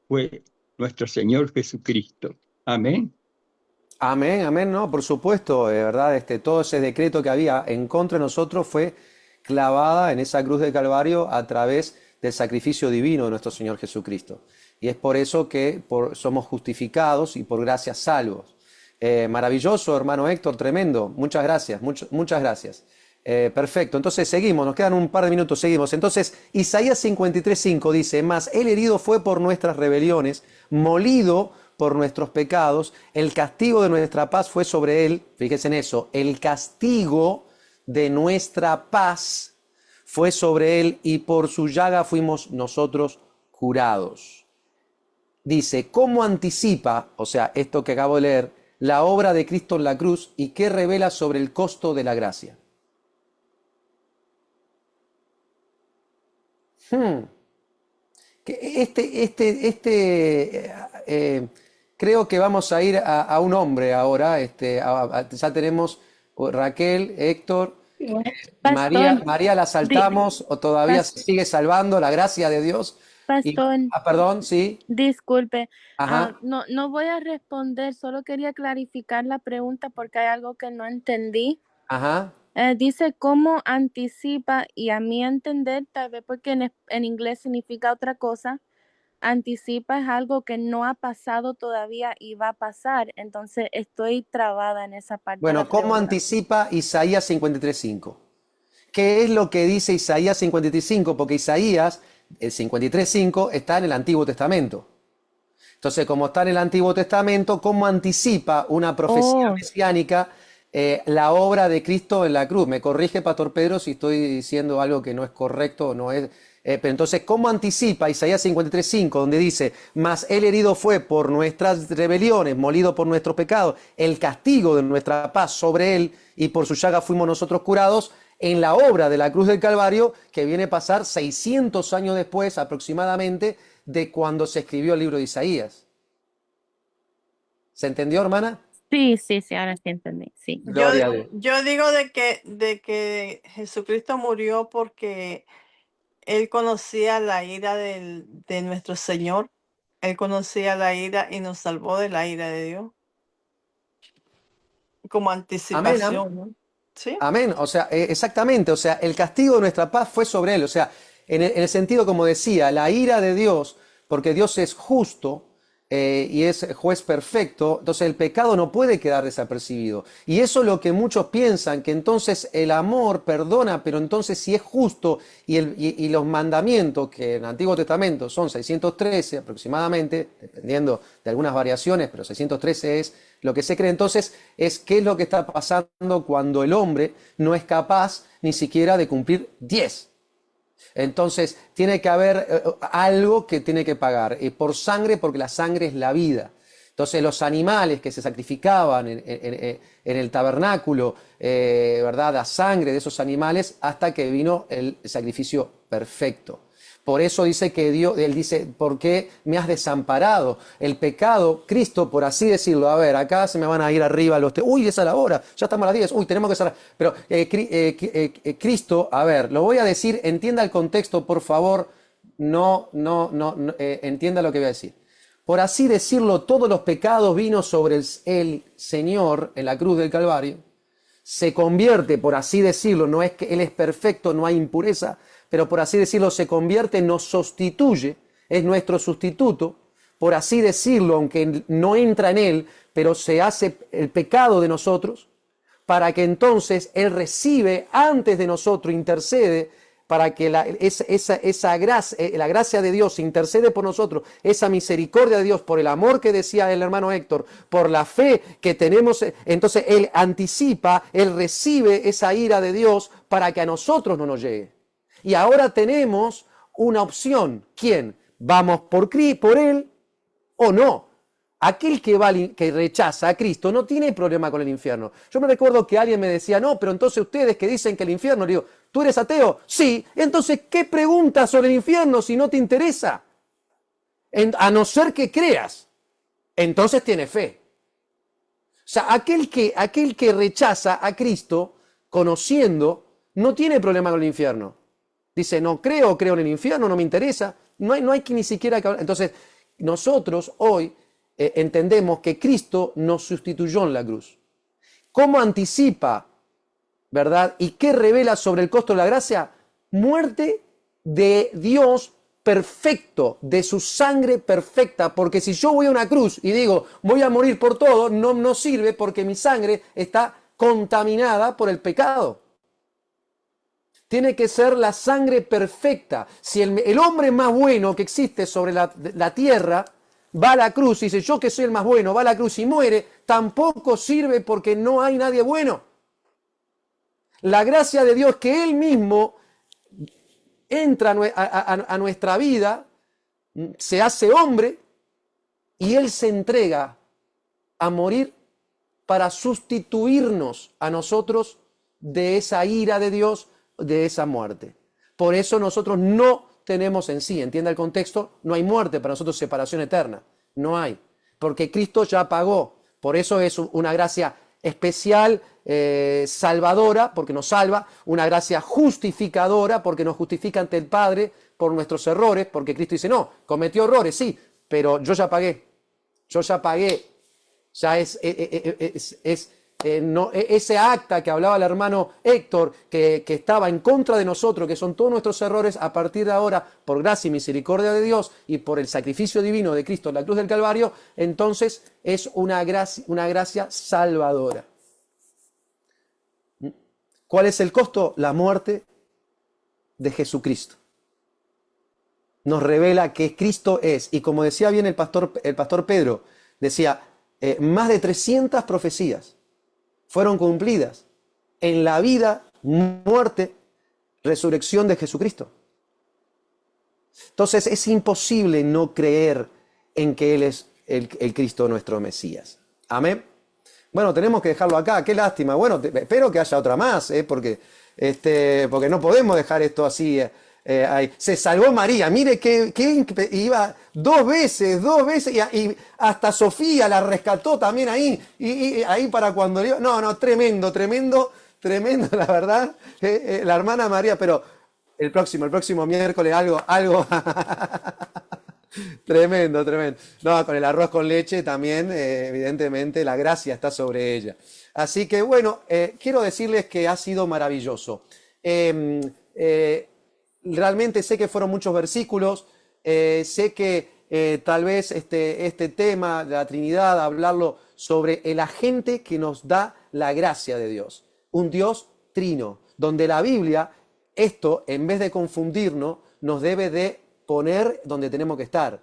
fue nuestro Señor Jesucristo. Amén. Amén, amén, no, por supuesto, de verdad, todo ese decreto que había en contra de nosotros fue clavada en esa cruz del Calvario a través del sacrificio divino de nuestro Señor Jesucristo. Y es por eso que somos justificados y por gracia salvos. Maravilloso, hermano Héctor, tremendo. Muchas gracias, muchas gracias. Perfecto, entonces seguimos, nos quedan un par de minutos, seguimos. Entonces, Isaías 53:5 dice, mas el herido fue por nuestras rebeliones, molido por nuestros pecados, el castigo de nuestra paz fue sobre él, fíjense en eso, el castigo de nuestra paz fue sobre él y por su llaga fuimos nosotros curados. Dice, ¿cómo anticipa, o sea, esto que acabo de leer, la obra de Cristo en la cruz y qué revela sobre el costo de la gracia? Creo que vamos a ir a un hombre ahora. Ya tenemos Raquel, Héctor, María. Pastor, María la di- saltamos o todavía pas- se sigue salvando la gracia de Dios. pastor, Perdón, sí. disculpe, Ajá. no voy a responder, solo quería clarificar la pregunta porque hay algo que no entendí. Ajá. Dice cómo anticipa, y a mi entender, tal vez porque en inglés significa otra cosa, anticipa es algo que no ha pasado todavía y va a pasar. Entonces estoy trabada en esa parte de la Bueno, ¿cómo pregunta. anticipa Isaías 53:5? ¿Qué es lo que dice Isaías 53:5? Porque Isaías, el 53:5, está en el Antiguo Testamento. Entonces, como está en el Antiguo Testamento, ¿cómo anticipa una profecía Oh, mesiánica la obra de Cristo en la cruz? Me corrige, Pastor Pedro, si estoy diciendo algo que no es correcto o no es. Pero entonces, ¿cómo anticipa Isaías 53:5, donde dice, mas él herido fue por nuestras rebeliones, molido por nuestros pecados, el castigo de nuestra paz sobre él, y por su llaga fuimos nosotros curados? En la obra de la cruz del Calvario, que viene a pasar 600 años después aproximadamente de cuando se escribió el libro de Isaías. ¿Se entendió, hermana? sí, sí, sí, ahora sí entendí, sí. Gloria a Dios. Yo digo de que Jesucristo murió porque Él conocía la ira de nuestro Señor. Él conocía la ira y nos salvó de la ira de Dios como Amén, anticipación, ¿no? ¿Sí? amén. O sea, exactamente. O sea, el castigo de nuestra paz fue sobre él. O sea, en el sentido, como decía, la ira de Dios, porque Dios es justo y es juez perfecto, entonces el pecado no puede quedar desapercibido. Y eso es lo que muchos piensan, que entonces el amor perdona, pero entonces si es justo y los mandamientos, que en el Antiguo Testamento son 613 aproximadamente, dependiendo de algunas variaciones, pero 613 es lo que se cree. Entonces es qué es lo que está pasando cuando el hombre no es capaz ni siquiera de cumplir 10. Entonces tiene que haber algo que tiene que pagar por sangre, porque la sangre es la vida. Entonces los animales que se sacrificaban en el tabernáculo, ¿verdad? La sangre de esos animales hasta que vino el sacrificio perfecto. Por eso dice que Dios, él dice, ¿por qué me has desamparado? El pecado, Cristo, por así decirlo, a ver, acá se me van a ir arriba los... Uy, esa es la hora, ya estamos a las 10, uy, tenemos que cerrar. Pero Cristo, a ver, lo voy a decir, entienda el contexto, por favor, no, entienda lo que voy a decir. Por así decirlo, todos los pecados vino sobre el Señor en la cruz del Calvario. Se convierte, por así decirlo, no es que Él es perfecto, no hay impureza, pero por así decirlo se convierte, nos sustituye, es nuestro sustituto, por así decirlo, aunque no entra en Él, pero se hace el pecado de nosotros, para que entonces Él recibe antes de nosotros, intercede, para que la gracia de Dios intercede por nosotros, esa misericordia de Dios, por el amor que decía el hermano Héctor, por la fe que tenemos, entonces Él anticipa, Él recibe esa ira de Dios para que a nosotros no nos llegue. Y ahora tenemos una opción. ¿Quién? ¿Vamos por Él o no? Aquel que rechaza a Cristo no tiene problema con el infierno. Yo me recuerdo que alguien me decía, no, pero entonces ustedes que dicen que el infierno, le digo, ¿tú eres ateo? Sí. Entonces, ¿qué preguntas sobre el infierno si no te interesa? A no ser que creas, entonces tiene fe. O sea, aquel que rechaza a Cristo, conociendo, no tiene problema con el infierno. Dice, no creo en el infierno, no me interesa. No hay que ni siquiera que hablar. Entonces, nosotros hoy entendemos que Cristo nos sustituyó en la cruz. ¿Cómo anticipa, verdad? ¿Y qué revela sobre el costo de la gracia? Muerte de Dios perfecto, de su sangre perfecta. Porque si yo voy a una cruz y digo, voy a morir por todo, no sirve porque mi sangre está contaminada por el pecado. Tiene que ser la sangre perfecta. Si el hombre más bueno que existe sobre la tierra va a la cruz y dice, yo que soy el más bueno, va a la cruz y muere, tampoco sirve porque no hay nadie bueno. La gracia de Dios que Él mismo entra a nuestra vida, se hace hombre y Él se entrega a morir para sustituirnos a nosotros de esa ira de Dios, de esa muerte. Por eso nosotros no tenemos en sí, entienda el contexto, no hay muerte para nosotros, separación eterna, no hay, porque Cristo ya pagó. Por eso es una gracia especial, salvadora, porque nos salva, una gracia justificadora, porque nos justifica ante el Padre por nuestros errores, porque Cristo dice, no, cometió errores, sí, pero yo ya pagué, ya es ese acta que hablaba el hermano Héctor, que estaba en contra de nosotros, que son todos nuestros errores, a partir de ahora, por gracia y misericordia de Dios y por el sacrificio divino de Cristo en la cruz del Calvario, entonces es una gracia salvadora. ¿Cuál es el costo? La muerte de Jesucristo. Nos revela que Cristo es, y como decía bien el pastor Pedro, decía, más de 300 profecías fueron cumplidas en la vida, muerte, resurrección de Jesucristo. Entonces es imposible no creer en que Él es el Cristo nuestro Mesías. Amén. Bueno, tenemos que dejarlo acá, qué lástima. Bueno, espero que haya otra más, porque no podemos dejar esto así. Ahí. Se salvó María, mire que iba dos veces, y hasta Sofía la rescató también ahí, y ahí para cuando iba. No, tremendo, la verdad, la hermana María, pero el próximo miércoles algo. Tremendo. No, con el arroz con leche también, evidentemente, la gracia está sobre ella. Así que bueno, quiero decirles que ha sido maravilloso. Realmente sé que fueron muchos versículos, sé que tal vez este tema de la Trinidad, hablarlo sobre el agente que nos da la gracia de Dios. Un Dios trino, donde la Biblia, esto, en vez de confundirnos, nos debe de poner donde tenemos que estar.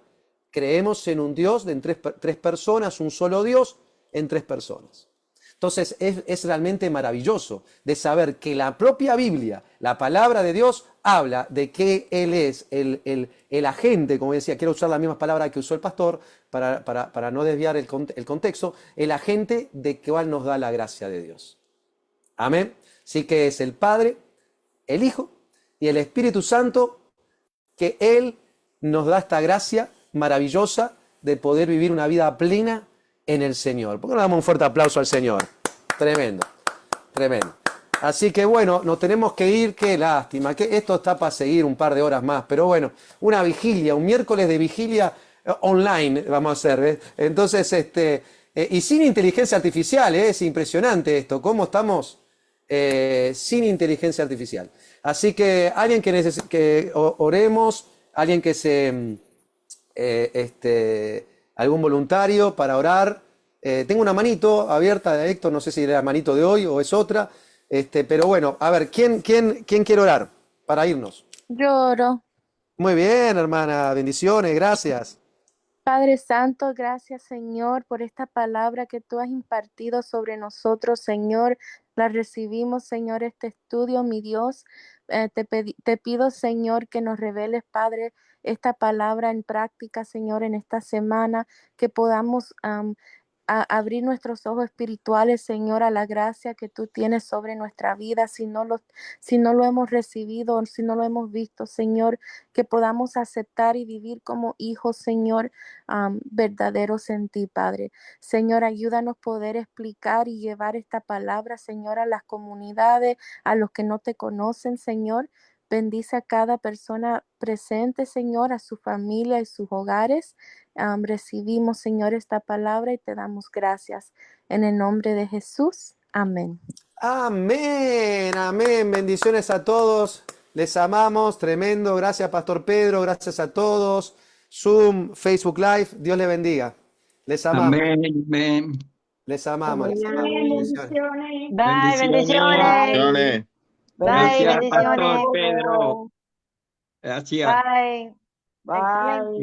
Creemos en un Dios de tres personas, un solo Dios en tres personas. Entonces es realmente maravilloso de saber que la propia Biblia, la palabra de Dios, habla de que Él es el agente, como decía, quiero usar la misma palabra que usó el pastor para no desviar el contexto, el agente de cual nos da la gracia de Dios. Amén. Así que es el Padre, el Hijo y el Espíritu Santo, que Él nos da esta gracia maravillosa de poder vivir una vida plena en el Señor. ¿Por qué no damos un fuerte aplauso al Señor? Tremendo. Así que bueno, nos tenemos que ir, qué lástima, que esto está para seguir un par de horas más, pero bueno, una vigilia, un miércoles de vigilia online vamos a hacer, ¿ves? Entonces, y sin inteligencia artificial, es impresionante esto, cómo estamos sin inteligencia artificial. Así que alguien que oremos, alguien que algún voluntario para orar. Tengo una manito abierta de Héctor, no sé si es la manito de hoy o es otra, pero bueno, a ver, ¿quién quiere orar para irnos? Yo oro. Muy bien, hermana, bendiciones, gracias. Padre Santo, gracias Señor por esta palabra que tú has impartido sobre nosotros, Señor. La recibimos, Señor, este estudio, mi Dios. Te pido, Señor, que nos reveles, Padre, esta palabra en práctica, Señor, en esta semana, que podamos abrir nuestros ojos espirituales, Señor, a la gracia que tú tienes sobre nuestra vida, si no lo hemos recibido, si no lo hemos visto, Señor, que podamos aceptar y vivir como hijos, Señor, verdaderos en ti, Padre. Señor, ayúdanos a poder explicar y llevar esta palabra, Señor, a las comunidades, a los que no te conocen, Señor. Bendice a cada persona presente, Señor, a su familia y sus hogares. Recibimos, Señor, esta palabra y te damos gracias. En el nombre de Jesús. Amén. Amén. Bendiciones a todos. Les amamos. Tremendo. Gracias, Pastor Pedro. Gracias a todos. Zoom, Facebook Live. Dios les bendiga. Les amamos. Amén. Les amamos. Bendiciones. Bye, bendiciones. Bendiciones. Gracias, Bye, Pastor bendiciones. Pedro. Gracias. Bye. Bye.